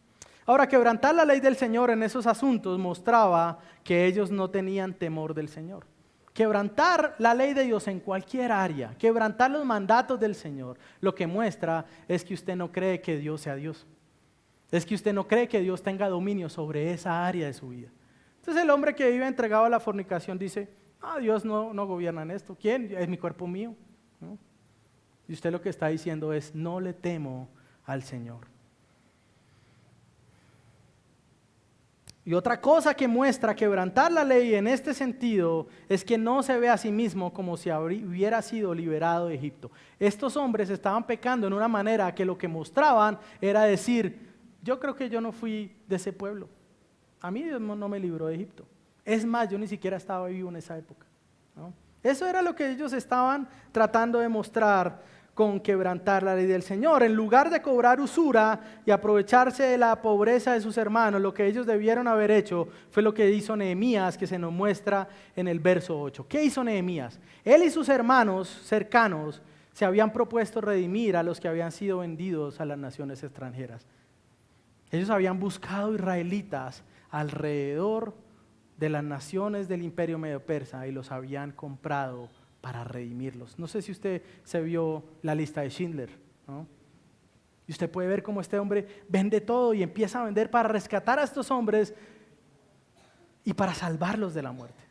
Ahora, quebrantar la ley del Señor en esos asuntos mostraba que ellos no tenían temor del Señor. Quebrantar la ley de Dios en cualquier área, quebrantar los mandatos del Señor, lo que muestra es que usted no cree que Dios sea Dios. Es que usted no cree que Dios tenga dominio sobre esa área de su vida. Entonces el hombre que vive entregado a la fornicación dice, Dios no gobierna en esto. ¿Quién? Es mi cuerpo mío, ¿no? Y usted lo que está diciendo es, no le temo al Señor. Y otra cosa que muestra quebrantar la ley en este sentido es que no se ve a sí mismo como si hubiera sido liberado de Egipto. Estos hombres estaban pecando en una manera que lo que mostraban era decir, yo creo que yo no fui de ese pueblo. A mí Dios no me libró de Egipto. Es más, yo ni siquiera estaba vivo en esa época, ¿no? Eso era lo que ellos estaban tratando de mostrar con quebrantar la ley del Señor. En lugar de cobrar usura y aprovecharse de la pobreza de sus hermanos, lo que ellos debieron haber hecho fue lo que hizo Nehemías, que se nos muestra en el verso 8. ¿Qué hizo Nehemías? Él y sus hermanos cercanos se habían propuesto redimir a los que habían sido vendidos a las naciones extranjeras. Ellos habían buscado israelitas alrededor de las naciones del imperio medio persa y los habían comprado para redimirlos. No sé si usted se vio la lista de Schindler, ¿no? Y usted puede ver cómo este hombre vende todo y empieza a vender para rescatar a estos hombres y para salvarlos de la muerte.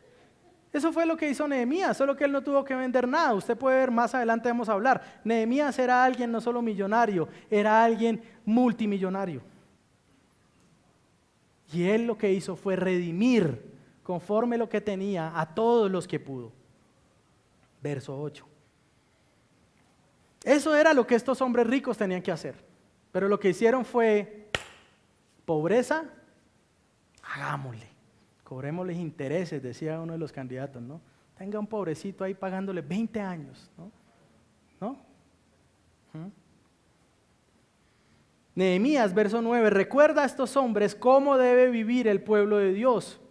Eso fue lo que hizo Nehemías, solo que él no tuvo que vender nada. Usted puede ver, más adelante vamos a hablar. Nehemías era alguien no solo millonario, era alguien multimillonario. Y él lo que hizo fue redimir conforme lo que tenía a todos los que pudo. Verso 8. Eso era lo que estos hombres ricos tenían que hacer. Pero lo que hicieron fue pobreza, hagámosle. Cobrémosles intereses, decía uno de los candidatos, ¿no? Tenga un pobrecito ahí pagándole 20 años, ¿no? ¿No? Nehemías, verso 9, recuerda a estos hombres cómo debe vivir el pueblo de Dios.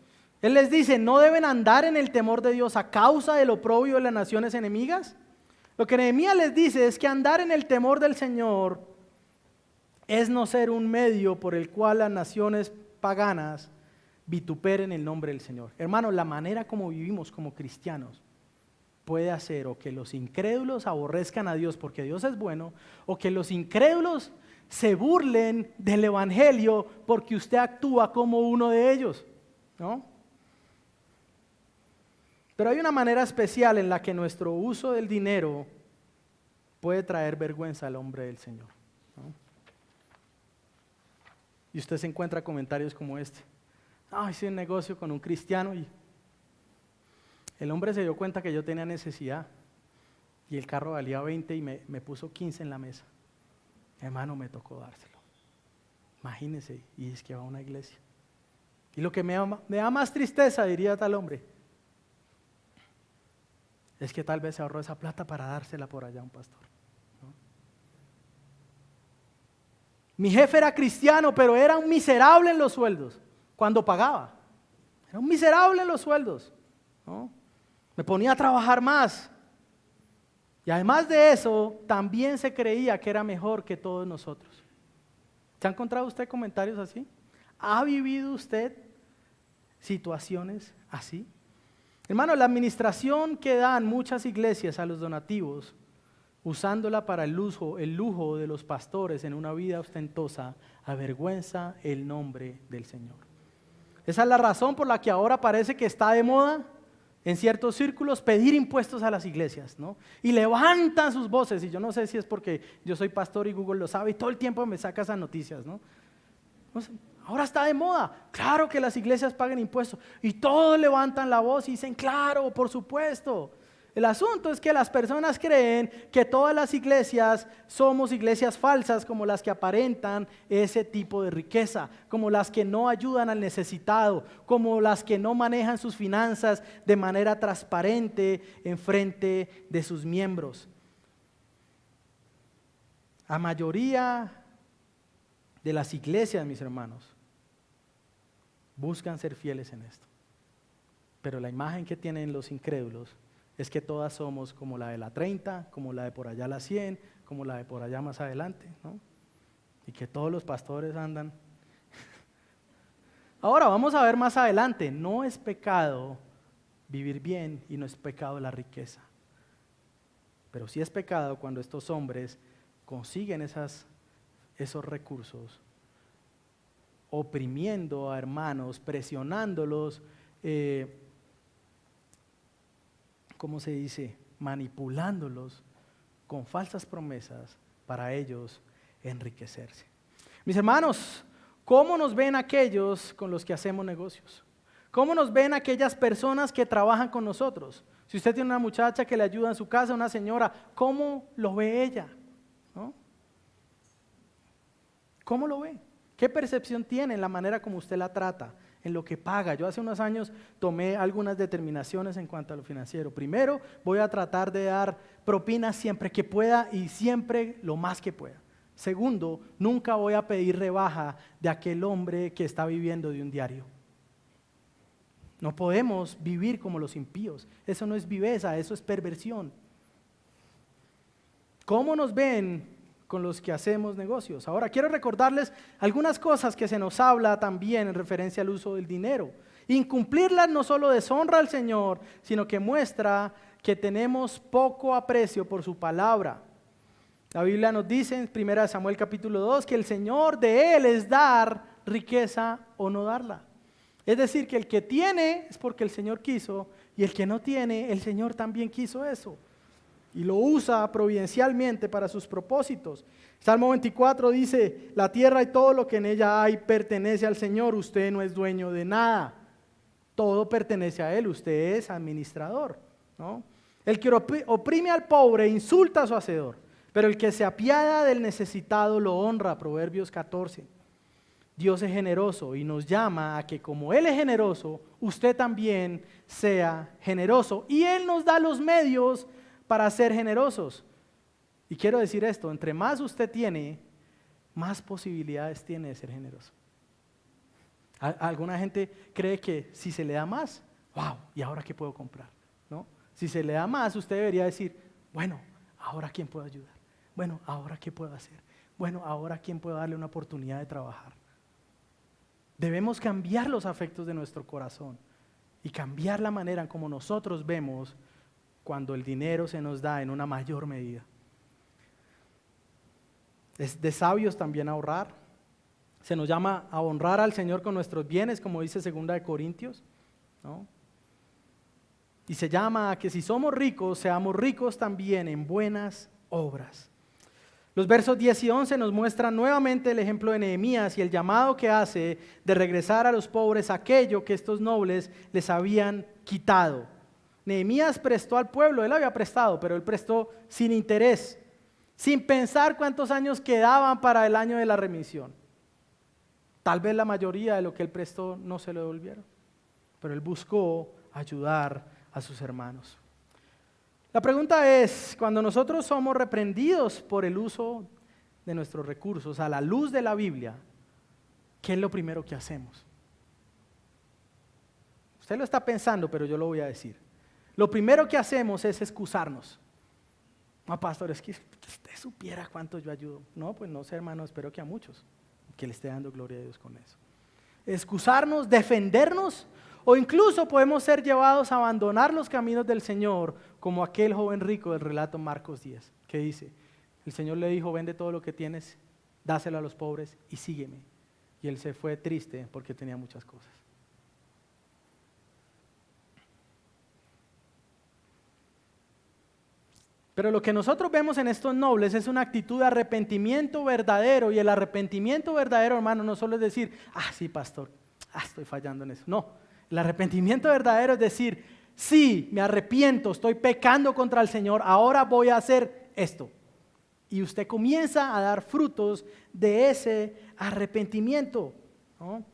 Él les dice, no deben andar en el temor de Dios a causa del oprobio de las naciones enemigas. Lo que Nehemías les dice es que andar en el temor del Señor es no ser un medio por el cual las naciones paganas vituperen el nombre del Señor. Hermanos, la manera como vivimos como cristianos puede hacer o que los incrédulos aborrezcan a Dios porque Dios es bueno, o que los incrédulos se burlen del evangelio porque usted actúa como uno de ellos, ¿no? Pero hay una manera especial en la que nuestro uso del dinero puede traer vergüenza al hombre del Señor, ¿no? Y usted se encuentra comentarios como este. Hice un negocio con un cristiano y el hombre se dio cuenta que yo tenía necesidad y el carro valía 20 y me puso 15 en la mesa. Hermano, me tocó dárselo. Imagínese, y es que va a una iglesia. Y lo que me da más tristeza, diría tal hombre, es que tal vez se ahorró esa plata para dársela por allá a un pastor, ¿no? Mi jefe era cristiano, pero era un miserable en los sueldos cuando pagaba. Era un miserable en los sueldos, ¿no? Me ponía a trabajar más. Y además de eso, también se creía que era mejor que todos nosotros. ¿Se ha encontrado usted comentarios así? ¿Ha vivido usted situaciones así? Hermano, la administración que dan muchas iglesias a los donativos, usándola para el lujo de los pastores en una vida ostentosa, avergüenza el nombre del Señor. Esa es la razón por la que ahora parece que está de moda en ciertos círculos pedir impuestos a las iglesias, ¿no? Y levantan sus voces, y yo no sé si es porque yo soy pastor y Google lo sabe y todo el tiempo me saca esas noticias, ¿no? Ahora está de moda, claro que las iglesias paguen impuestos, y todos levantan la voz y dicen, claro, por supuesto. El asunto es que las personas creen que todas las iglesias somos iglesias falsas, como las que aparentan ese tipo de riqueza, como las que no ayudan al necesitado, como las que no manejan sus finanzas de manera transparente en frente de sus miembros. La mayoría de las iglesias, mis hermanos, buscan ser fieles en esto. Pero la imagen que tienen los incrédulos es que todas somos como la de la 30, como la de por allá la 100, como la de por allá más adelante, ¿no? Y que todos los pastores andan. Ahora vamos a ver más adelante, no es pecado vivir bien y no es pecado la riqueza. Pero sí es pecado cuando estos hombres consiguen esos recursos, oprimiendo a hermanos, presionándolos, ¿cómo se dice? Manipulándolos con falsas promesas para ellos enriquecerse. Mis hermanos, ¿cómo nos ven aquellos con los que hacemos negocios? ¿Cómo nos ven aquellas personas que trabajan con nosotros? Si usted tiene una muchacha que le ayuda en su casa, una señora, ¿cómo lo ve ella? ¿No? ¿Cómo lo ve? ¿Qué percepción tiene en la manera como usted la trata, en lo que paga? Yo hace unos años tomé algunas determinaciones en cuanto a lo financiero. Primero, voy a tratar de dar propinas siempre que pueda y siempre lo más que pueda. Segundo, nunca voy a pedir rebaja de aquel hombre que está viviendo de un diario. No podemos vivir como los impíos. Eso no es viveza, eso es perversión. ¿Cómo nos ven con los que hacemos negocios? Ahora quiero recordarles algunas cosas que se nos habla también en referencia al uso del dinero. Incumplirlas no solo deshonra al Señor, sino que muestra que tenemos poco aprecio por su palabra. La Biblia nos dice en 1 Samuel capítulo 2 que el Señor de Él es dar riqueza o no darla. Es decir, que el que tiene es porque el Señor quiso y el que no tiene, el Señor también quiso eso. Y lo usa providencialmente para sus propósitos. Salmo 24 dice, la tierra y todo lo que en ella hay pertenece al Señor, usted no es dueño de nada. Todo pertenece a Él, usted es administrador, ¿no? El que oprime al pobre insulta a su hacedor, pero el que se apiada del necesitado lo honra, Proverbios 14. Dios es generoso y nos llama a que como Él es generoso, usted también sea generoso. Y Él nos da los medios para ser generosos. Y quiero decir esto, entre más usted tiene, más posibilidades tiene de ser generoso. Alguna gente cree que si se le da más, wow, ¿y ahora qué puedo comprar? ¿No? Si se le da más, usted debería decir, bueno, ¿ahora quién puedo ayudar? Bueno, ¿ahora qué puedo hacer? Bueno, ¿ahora quién puedo darle una oportunidad de trabajar? Debemos cambiar los afectos de nuestro corazón y cambiar la manera en como nosotros vemos cuando el dinero se nos da en una mayor medida. Es de sabios también ahorrar. Se nos llama a honrar al Señor con nuestros bienes, como dice 2 Corintios, ¿no? Y se llama a que si somos ricos, seamos ricos también en buenas obras. Los versos 10 y 11 nos muestran nuevamente el ejemplo de Nehemías y el llamado que hace de regresar a los pobres aquello que estos nobles les habían quitado. Nehemías prestó al pueblo, él había prestado, pero él prestó sin interés, sin pensar cuántos años quedaban para el año de la remisión. Tal vez la mayoría de lo que él prestó no se lo devolvieron, pero él buscó ayudar a sus hermanos. La pregunta es, cuando nosotros somos reprendidos por el uso de nuestros recursos a la luz de la Biblia, ¿qué es lo primero que hacemos? Usted lo está pensando, pero yo lo voy a decir. Lo primero que hacemos es excusarnos. No, pastor, es que usted supiera cuánto yo ayudo. No, pues no sé, hermano, espero que a muchos, que le esté dando gloria a Dios con eso. Excusarnos, defendernos, o incluso podemos ser llevados a abandonar los caminos del Señor, como aquel joven rico del relato Marcos 10, que dice, el Señor le dijo, vende todo lo que tienes, dáselo a los pobres y sígueme. Y él se fue triste porque tenía muchas cosas. Pero lo que nosotros vemos en estos nobles es una actitud de arrepentimiento verdadero, y el arrepentimiento verdadero, hermano, no solo es decir, sí, pastor, estoy fallando en eso. No, el arrepentimiento verdadero es decir, sí, me arrepiento, estoy pecando contra el Señor, ahora voy a hacer esto. Y usted comienza a dar frutos de ese arrepentimiento, ¿no?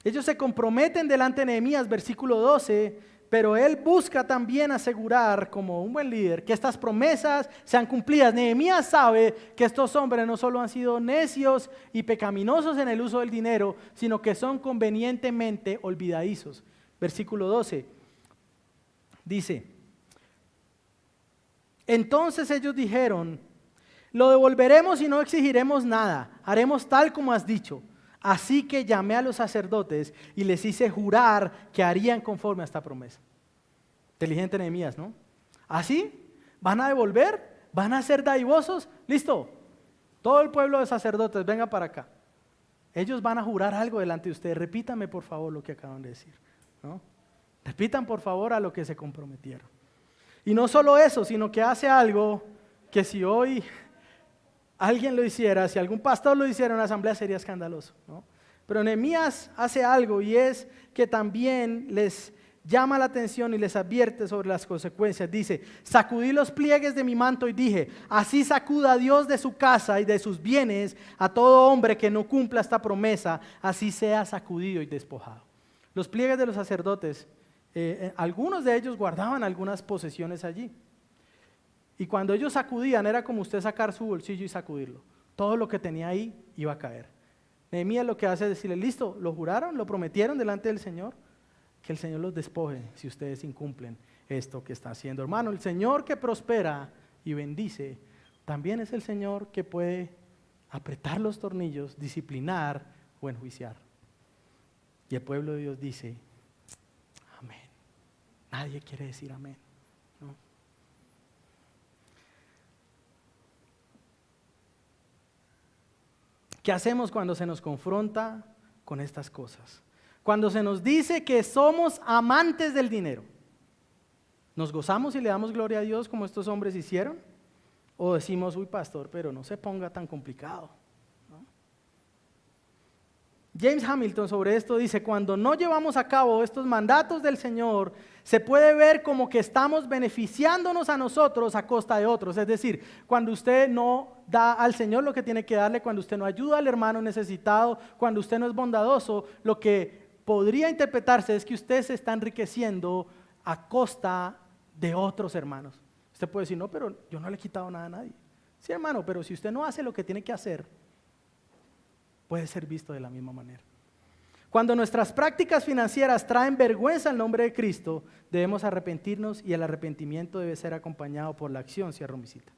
Ellos se comprometen delante de Nehemías, versículo 12, pero él busca también asegurar, como un buen líder, que estas promesas sean cumplidas. Nehemías sabe que estos hombres no solo han sido necios y pecaminosos en el uso del dinero, sino que son convenientemente olvidadizos. Versículo 12. Dice, entonces ellos dijeron, lo devolveremos y no exigiremos nada, haremos tal como has dicho. Así que llamé a los sacerdotes y les hice jurar que harían conforme a esta promesa. Inteligente Nehemías, ¿no? ¿Así? ¿Van a devolver? ¿Van a ser dadivosos? Listo. Todo el pueblo de sacerdotes, venga para acá. Ellos van a jurar algo delante de ustedes. Repítame por favor lo que acaban de decir, ¿no? Repitan por favor a lo que se comprometieron. Y no solo eso, sino que hace algo que si hoy alguien lo hiciera, si algún pastor lo hiciera en una asamblea sería escandaloso, ¿no? Pero Nehemías hace algo y es que también les llama la atención y les advierte sobre las consecuencias. Dice, sacudí los pliegues de mi manto y dije, así sacuda Dios de su casa y de sus bienes a todo hombre que no cumpla esta promesa, así sea sacudido y despojado. Los pliegues de los sacerdotes, algunos de ellos guardaban algunas posesiones allí. Y cuando ellos sacudían era como usted sacar su bolsillo y sacudirlo. Todo lo que tenía ahí iba a caer. Nehemías lo que hace es decirle, listo, lo juraron, lo prometieron delante del Señor, que el Señor los despoje si ustedes incumplen esto que está haciendo. Hermano, el Señor que prospera y bendice, también es el Señor que puede apretar los tornillos, disciplinar o enjuiciar. Y el pueblo de Dios dice, amén. Nadie quiere decir amén, ¿no? ¿Qué hacemos cuando se nos confronta con estas cosas? Cuando se nos dice que somos amantes del dinero, ¿nos gozamos y le damos gloria a Dios como estos hombres hicieron? ¿O decimos, uy pastor, pero no se ponga tan complicado, ¿no? James Hamilton sobre esto dice, cuando no llevamos a cabo estos mandatos del Señor, se puede ver como que estamos beneficiándonos a nosotros a costa de otros. Es decir, cuando usted no da al Señor lo que tiene que darle, cuando usted no ayuda al hermano necesitado, cuando usted no es bondadoso, lo que podría interpretarse es que usted se está enriqueciendo a costa de otros hermanos. Usted puede decir, no, pero yo no le he quitado nada a nadie. Sí, hermano, pero si usted no hace lo que tiene que hacer, puede ser visto de la misma manera. Cuando nuestras prácticas financieras traen vergüenza al nombre de Cristo, debemos arrepentirnos y el arrepentimiento debe ser acompañado por la acción. Cierro mi cita.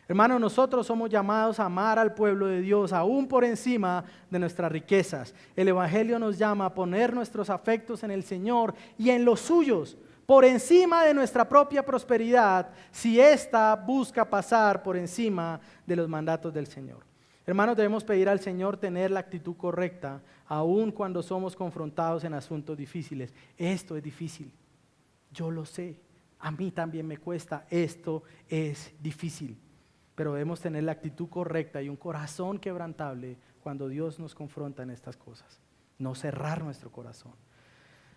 Hermanos, nosotros somos llamados a amar al pueblo de Dios, aún por encima de nuestras riquezas. El Evangelio nos llama a poner nuestros afectos en el Señor y en los suyos, por encima de nuestra propia prosperidad, si ésta busca pasar por encima de los mandatos del Señor. Hermanos, debemos pedir al Señor tener la actitud correcta, aun cuando somos confrontados en asuntos difíciles. Esto es difícil, yo lo sé, a mí también me cuesta, esto es difícil. Pero debemos tener la actitud correcta y un corazón quebrantable cuando Dios nos confronta en estas cosas. No cerrar nuestro corazón.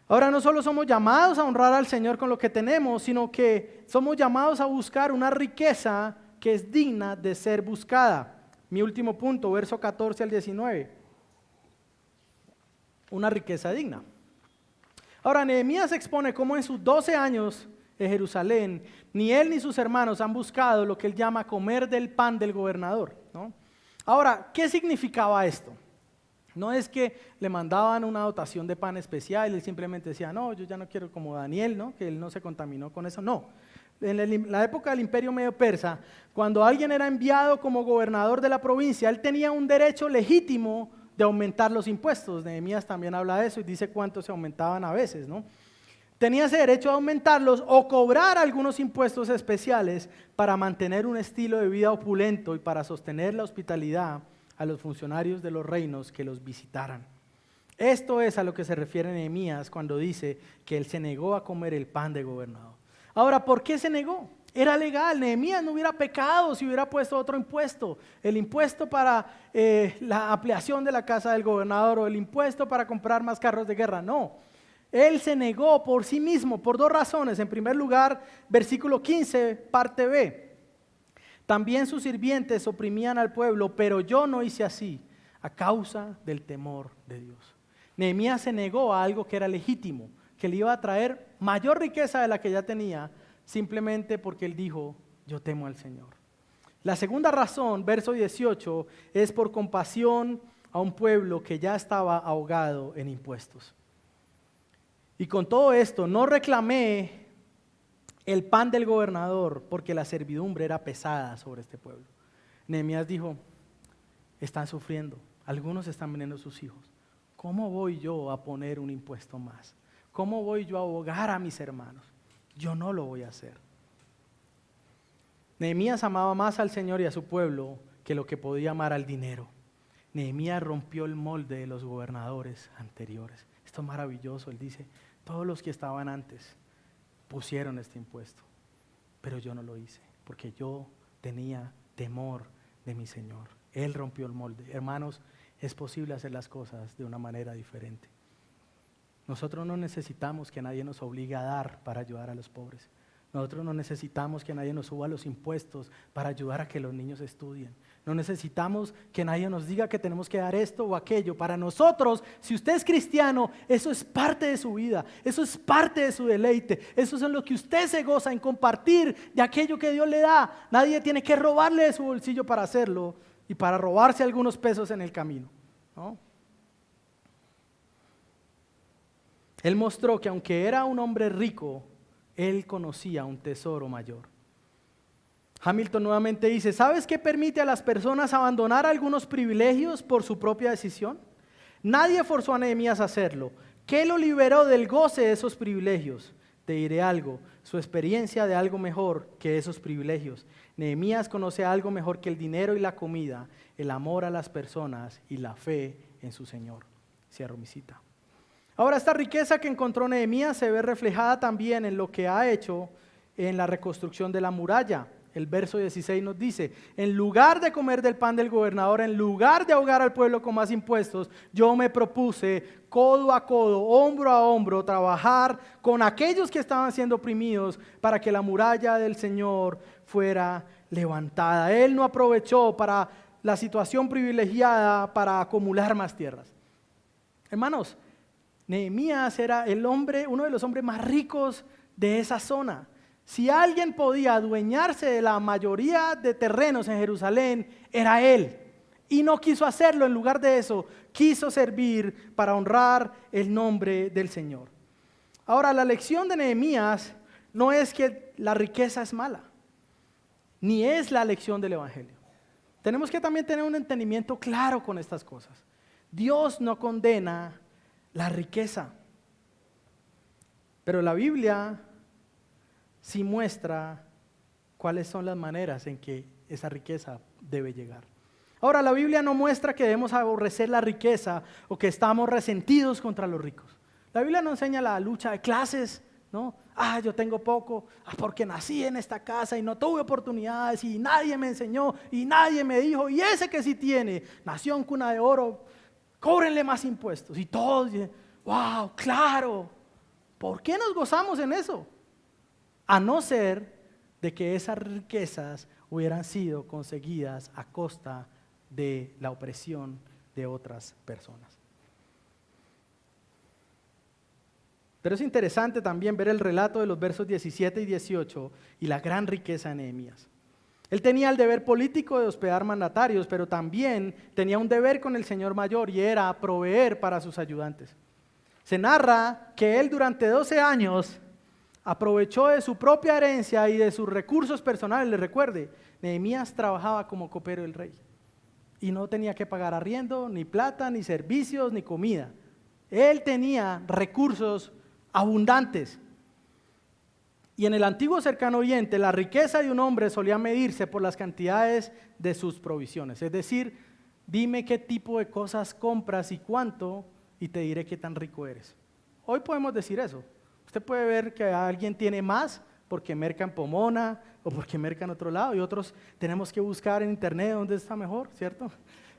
Ahora, no solo somos llamados a honrar al Señor con lo que tenemos, sino que somos llamados a buscar una riqueza que es digna de ser buscada. Mi último punto, verso 14 al 19. Una riqueza digna. Ahora, Nehemías expone cómo en sus 12 años de Jerusalén, ni él ni sus hermanos han buscado lo que él llama comer del pan del gobernador, ¿no? Ahora, ¿qué significaba esto? No es que le mandaban una dotación de pan especial y él simplemente decía, no, yo ya no quiero como Daniel, ¿no? Que él no se contaminó con eso, no. En la época del Imperio Medio Persa, cuando alguien era enviado como gobernador de la provincia, él tenía un derecho legítimo de aumentar los impuestos. Nehemías también habla de eso y dice cuánto se aumentaban a veces, ¿no? Tenía ese derecho a aumentarlos o cobrar algunos impuestos especiales para mantener un estilo de vida opulento y para sostener la hospitalidad a los funcionarios de los reinos que los visitaran. Esto es a lo que se refiere Nehemías cuando dice que él se negó a comer el pan de gobernador. Ahora, ¿por qué se negó? Era legal, Nehemías no hubiera pecado si hubiera puesto otro impuesto. El impuesto para la ampliación de la casa del gobernador o el impuesto para comprar más carros de guerra, no. Él se negó por sí mismo, por dos razones. En primer lugar, versículo 15, parte B. También sus sirvientes oprimían al pueblo, pero yo no hice así, a causa del temor de Dios. Nehemías se negó a algo que era legítimo, que le iba a traer mayor riqueza de la que ya tenía, simplemente porque él dijo, yo temo al Señor. La segunda razón, verso 18, es por compasión a un pueblo que ya estaba ahogado en impuestos. Y con todo esto, no reclamé el pan del gobernador, porque la servidumbre era pesada sobre este pueblo. Nehemías dijo, están sufriendo, algunos están vendiendo sus hijos. ¿Cómo voy yo a poner un impuesto más? ¿Cómo voy yo a abogar a mis hermanos? Yo no lo voy a hacer. Nehemías amaba más al Señor y a su pueblo que lo que podía amar al dinero. Nehemías rompió el molde de los gobernadores anteriores. Esto es maravilloso. Él dice, todos los que estaban antes pusieron este impuesto, pero yo no lo hice, porque yo tenía temor de mi Señor. Él rompió el molde. Hermanos, es posible hacer las cosas de una manera diferente. Nosotros no necesitamos que nadie nos obligue a dar para ayudar a los pobres. Nosotros no necesitamos que nadie nos suba los impuestos para ayudar a que los niños estudien. No necesitamos que nadie nos diga que tenemos que dar esto o aquello. Para nosotros, si usted es cristiano, eso es parte de su vida, eso es parte de su deleite, eso es en lo que usted se goza, en compartir de aquello que Dios le da. Nadie tiene que robarle de su bolsillo para hacerlo y para robarse algunos pesos en el camino, ¿no? Él mostró que aunque era un hombre rico, él conocía un tesoro mayor. Hamilton nuevamente dice, ¿sabes qué permite a las personas abandonar algunos privilegios por su propia decisión? Nadie forzó a Nehemías a hacerlo. ¿Qué lo liberó del goce de esos privilegios? Te diré algo, su experiencia de algo mejor que esos privilegios. Nehemías conoce algo mejor que el dinero y la comida, el amor a las personas y la fe en su Señor. Cierro mi cita. Ahora, esta riqueza que encontró Nehemías se ve reflejada también en lo que ha hecho en la reconstrucción de la muralla. El verso 16 nos dice, en lugar de comer del pan del gobernador, en lugar de ahogar al pueblo con más impuestos, yo me propuse codo a codo, hombro a hombro, trabajar con aquellos que estaban siendo oprimidos para que la muralla del Señor fuera levantada. Él no aprovechó para la situación privilegiada para acumular más tierras. Hermanos, Nehemías era uno de los hombres más ricos de esa zona. Si alguien podía adueñarse de la mayoría de terrenos en Jerusalén, era él. Y no quiso hacerlo, en lugar de eso, quiso servir para honrar el nombre del Señor. Ahora, la lección de Nehemías no es que la riqueza es mala, ni es la lección del Evangelio. Tenemos que también tener un entendimiento claro con estas cosas. Dios no condena la riqueza, pero la Biblia sí muestra cuáles son las maneras en que esa riqueza debe llegar. Ahora, la Biblia no muestra que debemos aborrecer la riqueza o que estamos resentidos contra los ricos. La Biblia no enseña la lucha de clases, ¿no? Yo tengo poco, porque nací en esta casa y no tuve oportunidades y nadie me enseñó y nadie me dijo, y ese que sí tiene, nació en cuna de oro, cóbrenle más impuestos. Y todos dicen, wow, claro. ¿Por qué nos gozamos en eso? A no ser de que esas riquezas hubieran sido conseguidas a costa de la opresión de otras personas. Pero es interesante también ver el relato de los versos 17 y 18 y la gran riqueza de Nehemías. Él tenía el deber político de hospedar mandatarios, pero también tenía un deber con el Señor mayor y era proveer para sus ayudantes. Se narra que él durante 12 años aprovechó de su propia herencia y de sus recursos personales. Les recuerde, Nehemías trabajaba como copero del rey y no tenía que pagar arriendo, ni plata, ni servicios, ni comida. Él tenía recursos abundantes. Y en el antiguo cercano oriente, la riqueza de un hombre solía medirse por las cantidades de sus provisiones. Es decir, dime qué tipo de cosas compras y cuánto, y te diré qué tan rico eres. Hoy podemos decir eso. Usted puede ver que alguien tiene más porque merca en Pomona o porque merca en otro lado, y otros tenemos que buscar en internet dónde está mejor, ¿cierto?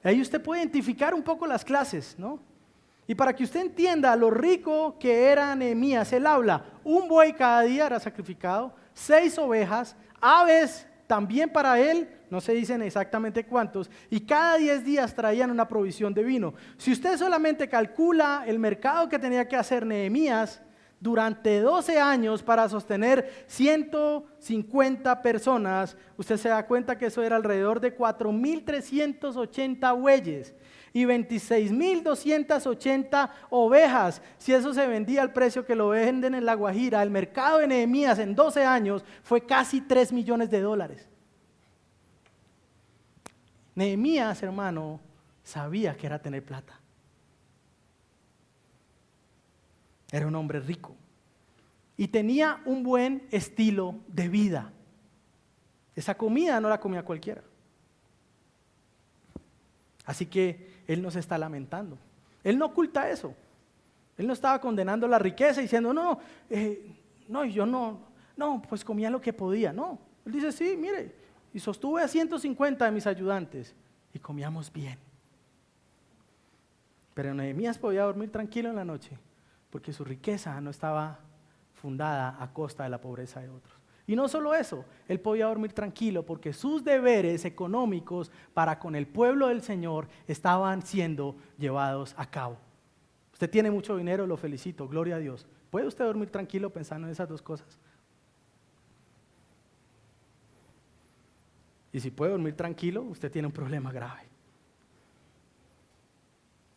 Ahí usted puede identificar un poco las clases, ¿no? Y para que usted entienda lo rico que era Nehemías, él habla, un buey cada día era sacrificado, 6 ovejas, aves también para él, no se dicen exactamente cuántos, y cada 10 días traían una provisión de vino. Si usted solamente calcula el mercado que tenía que hacer Nehemías durante 12 años para sostener 150 personas, usted se da cuenta que eso era alrededor de 4.380 bueyes. y 26.280 ovejas. Si eso se vendía al precio que lo venden en La Guajira, el mercado de Nehemías en 12 años fue casi $3 millones. Nehemías, hermano, sabía que era tener plata. Era un hombre rico y tenía un buen estilo de vida. Esa comida no la comía cualquiera. Así que él no se está lamentando. Él no oculta eso. Él no estaba condenando la riqueza diciendo, pues comía lo que podía. No, él dice, sí, mire, y sostuve a 150 de mis ayudantes y comíamos bien. Pero Nehemías podía dormir tranquilo en la noche porque su riqueza no estaba fundada a costa de la pobreza de otros. Y no solo eso, él podía dormir tranquilo porque sus deberes económicos para con el pueblo del Señor estaban siendo llevados a cabo. Usted tiene mucho dinero, lo felicito, gloria a Dios. ¿Puede usted dormir tranquilo pensando en esas dos cosas? Y si puede dormir tranquilo, usted tiene un problema grave.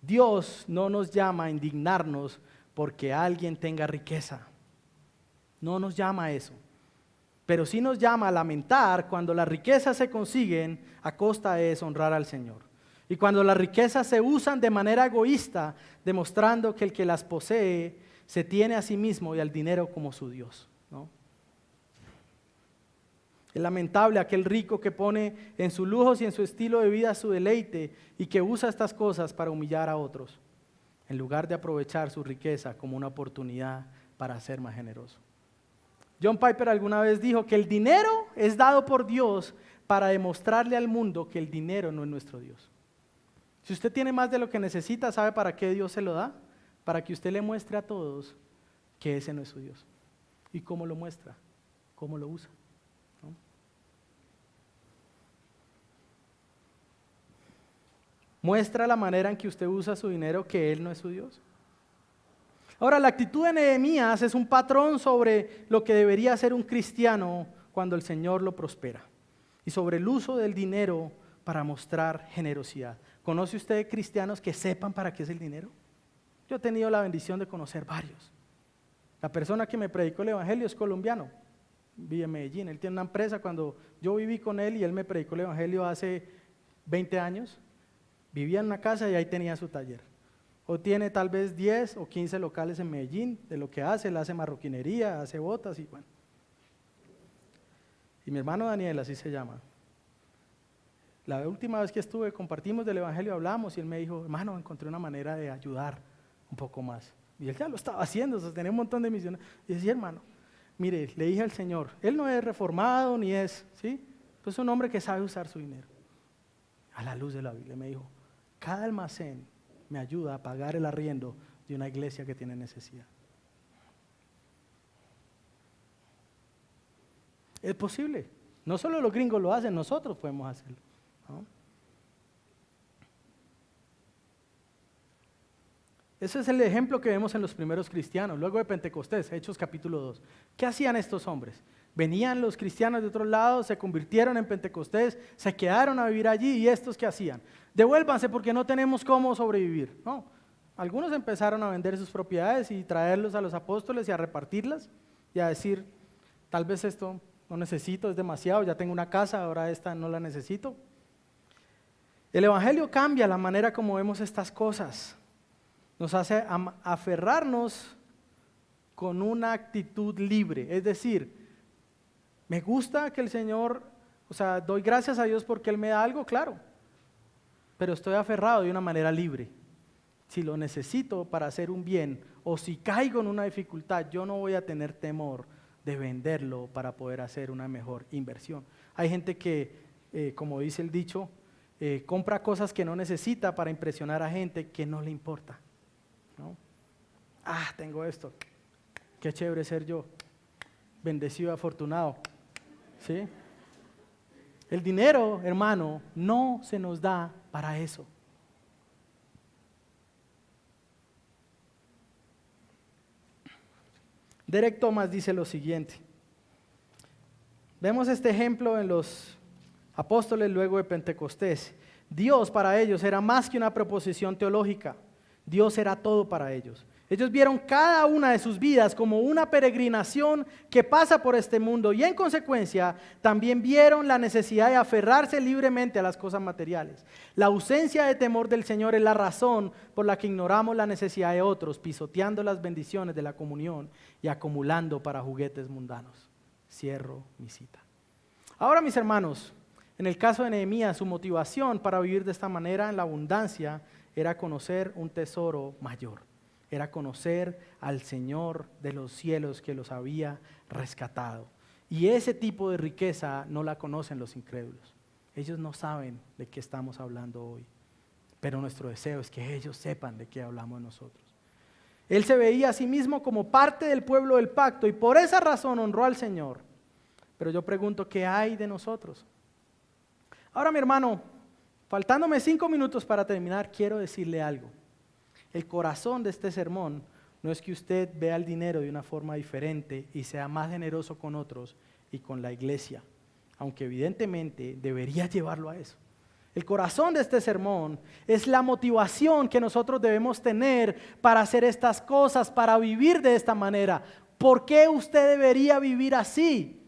Dios no nos llama a indignarnos porque alguien tenga riqueza. No nos llama a eso. Pero sí nos llama a lamentar cuando las riquezas se consiguen a costa de deshonrar al Señor. Y cuando las riquezas se usan de manera egoísta, demostrando que el que las posee se tiene a sí mismo y al dinero como su Dios, ¿no? Es lamentable aquel rico que pone en sus lujos y en su estilo de vida su deleite y que usa estas cosas para humillar a otros, en lugar de aprovechar su riqueza como una oportunidad para ser más generoso. John Piper alguna vez dijo que el dinero es dado por Dios para demostrarle al mundo que el dinero no es nuestro Dios. Si usted tiene más de lo que necesita, ¿sabe para qué Dios se lo da? Para que usted le muestre a todos que ese no es su Dios. ¿Y cómo lo muestra? ¿Cómo lo usa? ¿No? Muestra la manera en que usted usa su dinero que Él no es su Dios. Ahora, la actitud de Nehemías es un patrón sobre lo que debería ser un cristiano cuando el Señor lo prospera y sobre el uso del dinero para mostrar generosidad. ¿Conoce usted cristianos que sepan para qué es el dinero? Yo he tenido la bendición de conocer varios. La persona que me predicó el evangelio es colombiano, vive en Medellín. Él tiene una empresa. Cuando yo viví con él y él me predicó el evangelio hace 20 años, vivía en una casa y ahí tenía su taller. O tiene tal vez 10 o 15 locales en Medellín de lo que hace. Él hace marroquinería, hace botas y bueno. Y mi hermano Daniel, así se llama. La última vez que estuve, compartimos del evangelio, hablamos y él me dijo, hermano, encontré una manera de ayudar un poco más. Y él ya lo estaba haciendo, sostenía un montón de misiones. Y decía, hermano, mire, le dije al Señor, él no es reformado ni es, ¿sí? Pues es un hombre que sabe usar su dinero. A la luz de la Biblia me dijo, cada almacén me ayuda a pagar el arriendo de una iglesia que tiene necesidad. Es posible. No solo los gringos lo hacen, nosotros podemos hacerlo, ¿no? Ese es el ejemplo que vemos en los primeros cristianos, luego de Pentecostés, Hechos capítulo 2. ¿Qué hacían estos hombres? Venían los cristianos de otros lados, se convirtieron en Pentecostés, se quedaron a vivir allí, ¿y estos qué hacían? Devuélvanse porque no tenemos cómo sobrevivir. No, algunos empezaron a vender sus propiedades y traerlos a los apóstoles y a repartirlas y a decir, tal vez esto no necesito, es demasiado, ya tengo una casa, ahora esta no la necesito. El evangelio cambia la manera como vemos estas cosas. Nos hace aferrarnos con una actitud libre, es decir, me gusta que el Señor, doy gracias a Dios porque Él me da algo, claro, pero estoy aferrado de una manera libre. Si lo necesito para hacer un bien o si caigo en una dificultad, yo no voy a tener temor de venderlo para poder hacer una mejor inversión. Hay gente que, como dice el dicho, compra cosas que no necesita para impresionar a gente que no le importa, ¿no? Tengo esto, qué chévere ser yo, bendecido, afortunado, ¿sí? El dinero, hermano, no se nos da para eso. Derek Thomas dice lo siguiente. Vemos este ejemplo en los apóstoles luego de Pentecostés. Dios para ellos era más que una proposición teológica. Dios era todo para ellos. Ellos vieron cada una de sus vidas como una peregrinación que pasa por este mundo y en consecuencia también vieron la necesidad de aferrarse libremente a las cosas materiales. La ausencia de temor del Señor es la razón por la que ignoramos la necesidad de otros, pisoteando las bendiciones de la comunión y acumulando para juguetes mundanos. Cierro mi cita. Ahora, mis hermanos, en el caso de Nehemías, su motivación para vivir de esta manera en la abundancia era conocer un tesoro mayor. Era conocer al Señor de los cielos que los había rescatado. Y ese tipo de riqueza no la conocen los incrédulos. Ellos no saben de qué estamos hablando hoy. Pero nuestro deseo es que ellos sepan de qué hablamos nosotros. Él se veía a sí mismo como parte del pueblo del pacto y por esa razón honró al Señor. Pero yo pregunto, ¿qué hay de nosotros? Ahora, mi hermano, faltándome 5 minutos para terminar, quiero decirle algo. El corazón de este sermón no es que usted vea el dinero de una forma diferente y sea más generoso con otros y con la iglesia, aunque evidentemente debería llevarlo a eso. El corazón de este sermón es la motivación que nosotros debemos tener para hacer estas cosas, para vivir de esta manera. ¿Por qué usted debería vivir así?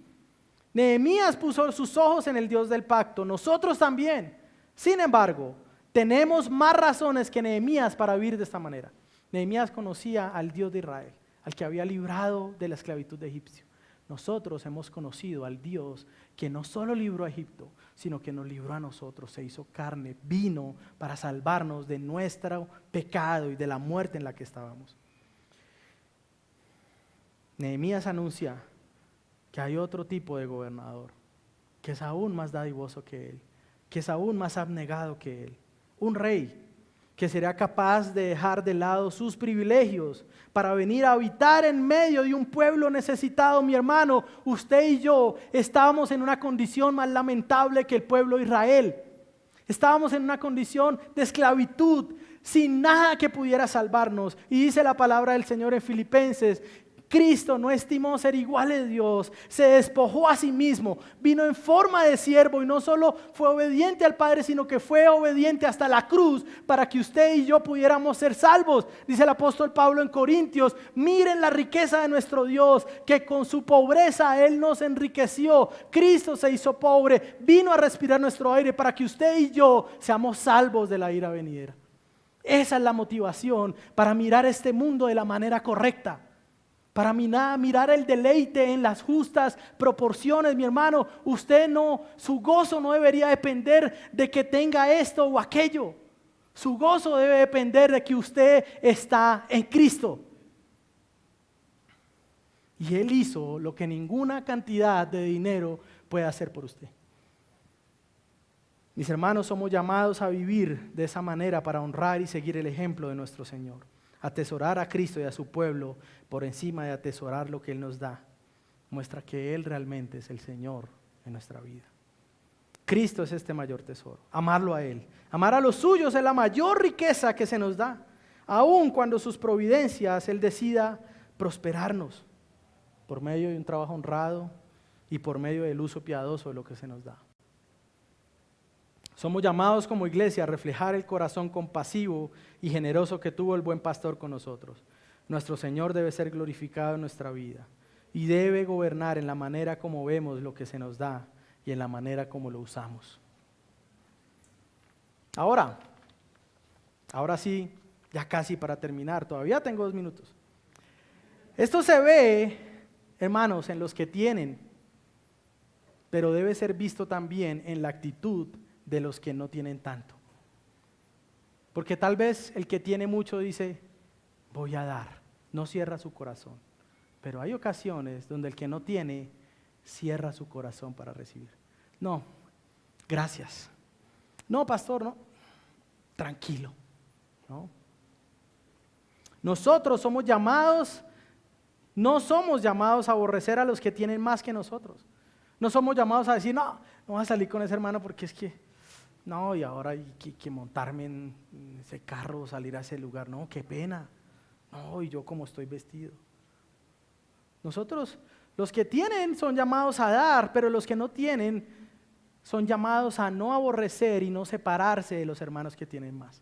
Nehemías puso sus ojos en el Dios del pacto, nosotros también. Sin embargo, tenemos más razones que Nehemías para vivir de esta manera. Nehemías conocía al Dios de Israel, al que había librado de la esclavitud de Egipcio. Nosotros hemos conocido al Dios que no solo libró a Egipto, sino que nos libró a nosotros, se hizo carne, vino para salvarnos de nuestro pecado y de la muerte en la que estábamos. Nehemías anuncia que hay otro tipo de gobernador, que es aún más dadivoso que él, que es aún más abnegado que él. Un rey que será capaz de dejar de lado sus privilegios para venir a habitar en medio de un pueblo necesitado. Mi hermano, usted y yo estábamos en una condición más lamentable que el pueblo de Israel. Estábamos en una condición de esclavitud, sin nada que pudiera salvarnos. Y dice la palabra del Señor en Filipenses: Cristo no estimó ser igual a Dios, se despojó a sí mismo, vino en forma de siervo y no solo fue obediente al Padre, sino que fue obediente hasta la cruz para que usted y yo pudiéramos ser salvos. Dice el apóstol Pablo en Corintios: miren la riqueza de nuestro Dios, que con su pobreza Él nos enriqueció. Cristo se hizo pobre, vino a respirar nuestro aire para que usted y yo seamos salvos de la ira venidera. Esa es la motivación para mirar este mundo de la manera correcta. Para mirar el deleite en las justas proporciones, mi hermano. Su gozo no debería depender de que tenga esto o aquello. Su gozo debe depender de que usted está en Cristo. Y Él hizo lo que ninguna cantidad de dinero puede hacer por usted. Mis hermanos, somos llamados a vivir de esa manera para honrar y seguir el ejemplo de nuestro Señor. Atesorar a Cristo y a su pueblo por encima de atesorar lo que Él nos da, muestra que Él realmente es el Señor en nuestra vida. Cristo es este mayor tesoro, amarlo a Él. Amar a los suyos es la mayor riqueza que se nos da, aun cuando sus providencias Él decida prosperarnos por medio de un trabajo honrado y por medio del uso piadoso de lo que se nos da. Somos llamados como iglesia a reflejar el corazón compasivo y generoso que tuvo el buen pastor con nosotros. Nuestro Señor debe ser glorificado en nuestra vida y debe gobernar en la manera como vemos lo que se nos da y en la manera como lo usamos. Ahora sí, ya casi para terminar, todavía tengo 2 minutos. Esto se ve, hermanos, en los que tienen, pero debe ser visto también en la actitud de los que no tienen tanto. Porque tal vez el que tiene mucho dice: voy a dar, no cierra su corazón. Pero hay ocasiones donde el que no tiene cierra su corazón para recibir. No, gracias. No, pastor, no. Tranquilo. ¿No? Nosotros somos llamados, no somos llamados a aborrecer a los que tienen más que nosotros. No somos llamados a decir: no voy a salir con ese hermano porque es que no, y ahora hay que montarme en ese carro, salir a ese lugar. No, qué pena. No, y yo como estoy vestido. Nosotros, los que tienen son llamados a dar, pero los que no tienen son llamados a no aborrecer y no separarse de los hermanos que tienen más.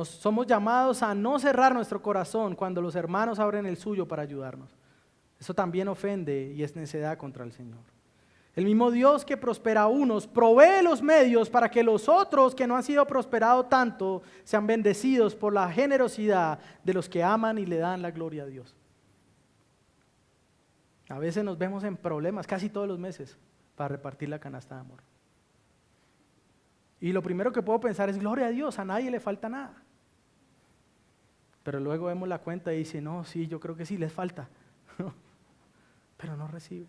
Somos llamados a no cerrar nuestro corazón cuando los hermanos abren el suyo para ayudarnos. Eso también ofende y es necedad contra el Señor. El mismo Dios que prospera a unos provee los medios para que los otros que no han sido prosperados tanto sean bendecidos por la generosidad de los que aman y le dan la gloria a Dios. A veces nos vemos en problemas casi todos los meses para repartir la canasta de amor. Y lo primero que puedo pensar es gloria a Dios, a nadie le falta nada. Pero luego vemos la cuenta y dice, no, sí, yo creo que sí les falta. Pero no recibe.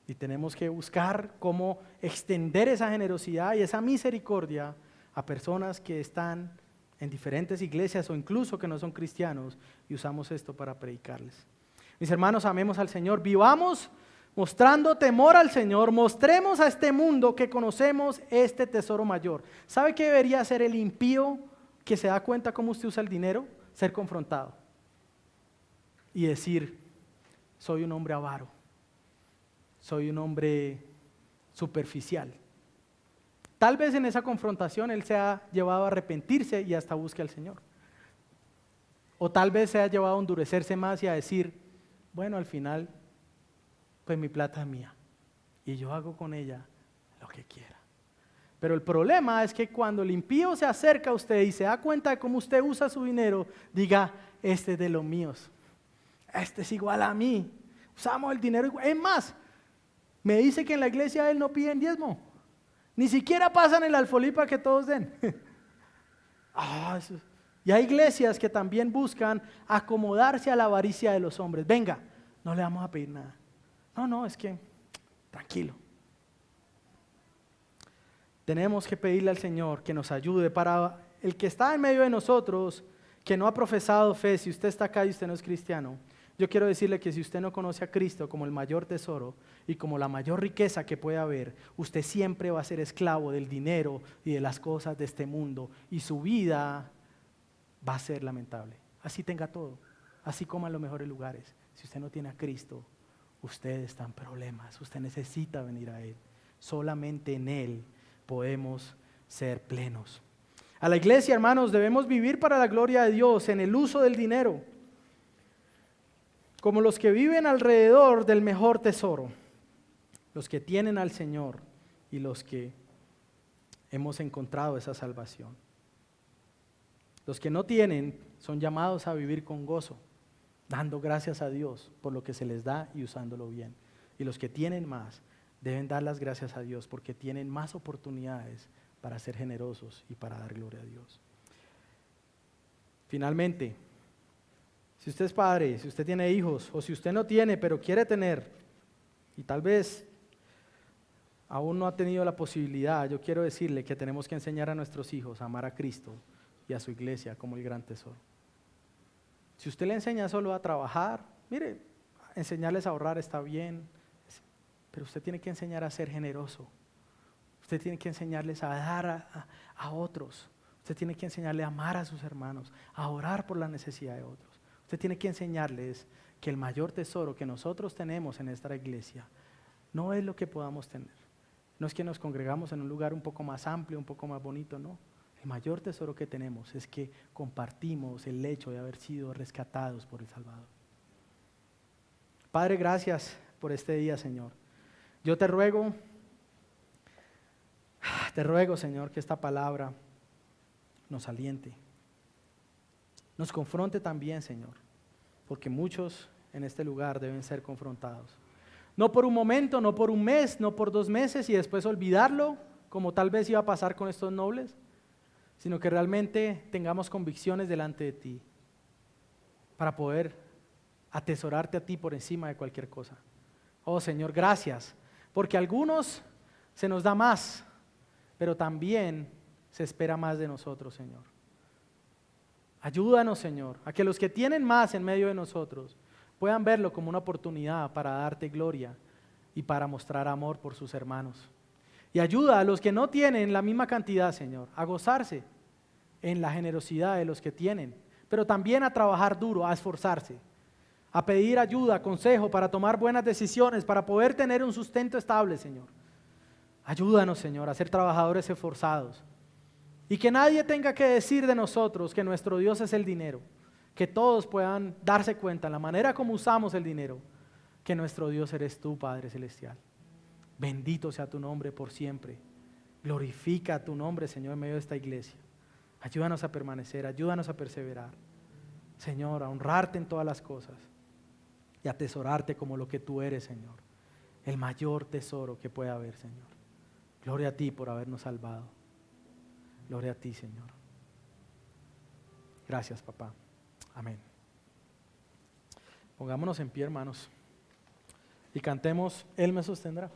Y tenemos que buscar cómo extender esa generosidad y esa misericordia a personas que están en diferentes iglesias o incluso que no son cristianos, y usamos esto para predicarles. Mis hermanos, amemos al Señor, vivamos mostrando temor al Señor, mostremos a este mundo que conocemos este tesoro mayor. ¿Sabe qué debería hacer el impío que se da cuenta cómo usted usa el dinero? Ser confrontado y decir, soy un hombre avaro, soy un hombre superficial. Tal vez en esa confrontación él se ha llevado a arrepentirse y hasta busque al Señor. O tal vez se ha llevado a endurecerse más y a decir, bueno, al final, pues mi plata es mía y yo hago con ella lo que quiera. Pero el problema es que cuando el impío se acerca a usted y se da cuenta de cómo usted usa su dinero, diga, este es de los míos, este es igual a mí, usamos el dinero igual. Es más, me dice que en la iglesia él no piden diezmo, ni siquiera pasan el alfolí para que todos den. Y hay iglesias que también buscan acomodarse a la avaricia de los hombres. Venga, no le vamos a pedir nada. No, es que, tranquilo. Tenemos que pedirle al Señor que nos ayude para el que está en medio de nosotros, que no ha profesado fe. Si usted está acá y usted no es cristiano, yo quiero decirle que si usted no conoce a Cristo como el mayor tesoro y como la mayor riqueza que puede haber, usted siempre va a ser esclavo del dinero y de las cosas de este mundo y su vida va a ser lamentable. Así tenga todo, así coma en los mejores lugares. Si usted no tiene a Cristo, usted está en problemas, usted necesita venir a Él. Solamente en Él podemos ser plenos. A la iglesia, hermanos, debemos vivir para la gloria de Dios en el uso del dinero, como los que viven alrededor del mejor tesoro, los que tienen al Señor y los que hemos encontrado esa salvación. Los que no tienen son llamados a vivir con gozo, dando gracias a Dios por lo que se les da y usándolo bien. Y los que tienen más deben dar las gracias a Dios porque tienen más oportunidades para ser generosos y para dar gloria a Dios. Finalmente, si usted es padre, si usted tiene hijos o si usted no tiene pero quiere tener y tal vez aún no ha tenido la posibilidad, yo quiero decirle que tenemos que enseñar a nuestros hijos a amar a Cristo y a su iglesia como el gran tesoro. Si usted le enseña solo a trabajar, mire, enseñarles a ahorrar está bien, pero usted tiene que enseñar a ser generoso. Usted tiene que enseñarles a dar a otros. Usted tiene que enseñarle a amar a sus hermanos, a orar por la necesidad de otros. Usted tiene que enseñarles que el mayor tesoro que nosotros tenemos en esta iglesia no es lo que podamos tener. No es que nos congregamos en un lugar un poco más amplio, un poco más bonito, no. El mayor tesoro que tenemos es que compartimos el hecho de haber sido rescatados por el Salvador. Padre, gracias por este día, Señor. Yo te ruego, Señor, que esta palabra nos aliente. Nos confronte también, Señor, porque muchos en este lugar deben ser confrontados. No por un momento, no por un mes, no por 2 meses y después olvidarlo, como tal vez iba a pasar con estos nobles, sino que realmente tengamos convicciones delante de ti para poder atesorarte a ti por encima de cualquier cosa. Oh Señor, gracias, porque a algunos se nos da más, pero también se espera más de nosotros, Señor. Ayúdanos, Señor, a que los que tienen más en medio de nosotros puedan verlo como una oportunidad para darte gloria y para mostrar amor por sus hermanos. Y ayuda a los que no tienen la misma cantidad, Señor, a gozarse en la generosidad de los que tienen, pero también a trabajar duro, a esforzarse, a pedir ayuda, consejo para tomar buenas decisiones, para poder tener un sustento estable, Señor. Ayúdanos, Señor, a ser trabajadores esforzados. Y que nadie tenga que decir de nosotros que nuestro Dios es el dinero. Que todos puedan darse cuenta en la manera como usamos el dinero, que nuestro Dios eres tú, Padre Celestial. Bendito sea tu nombre por siempre. Glorifica tu nombre, Señor, en medio de esta iglesia. Ayúdanos a permanecer, ayúdanos a perseverar. Señor, a honrarte en todas las cosas y a atesorarte como lo que tú eres, Señor. El mayor tesoro que pueda haber, Señor. Gloria a ti por habernos salvado. Gloria a ti, Señor. Gracias, papá. Amén. Pongámonos en pie, hermanos, y cantemos, Él me sostendrá.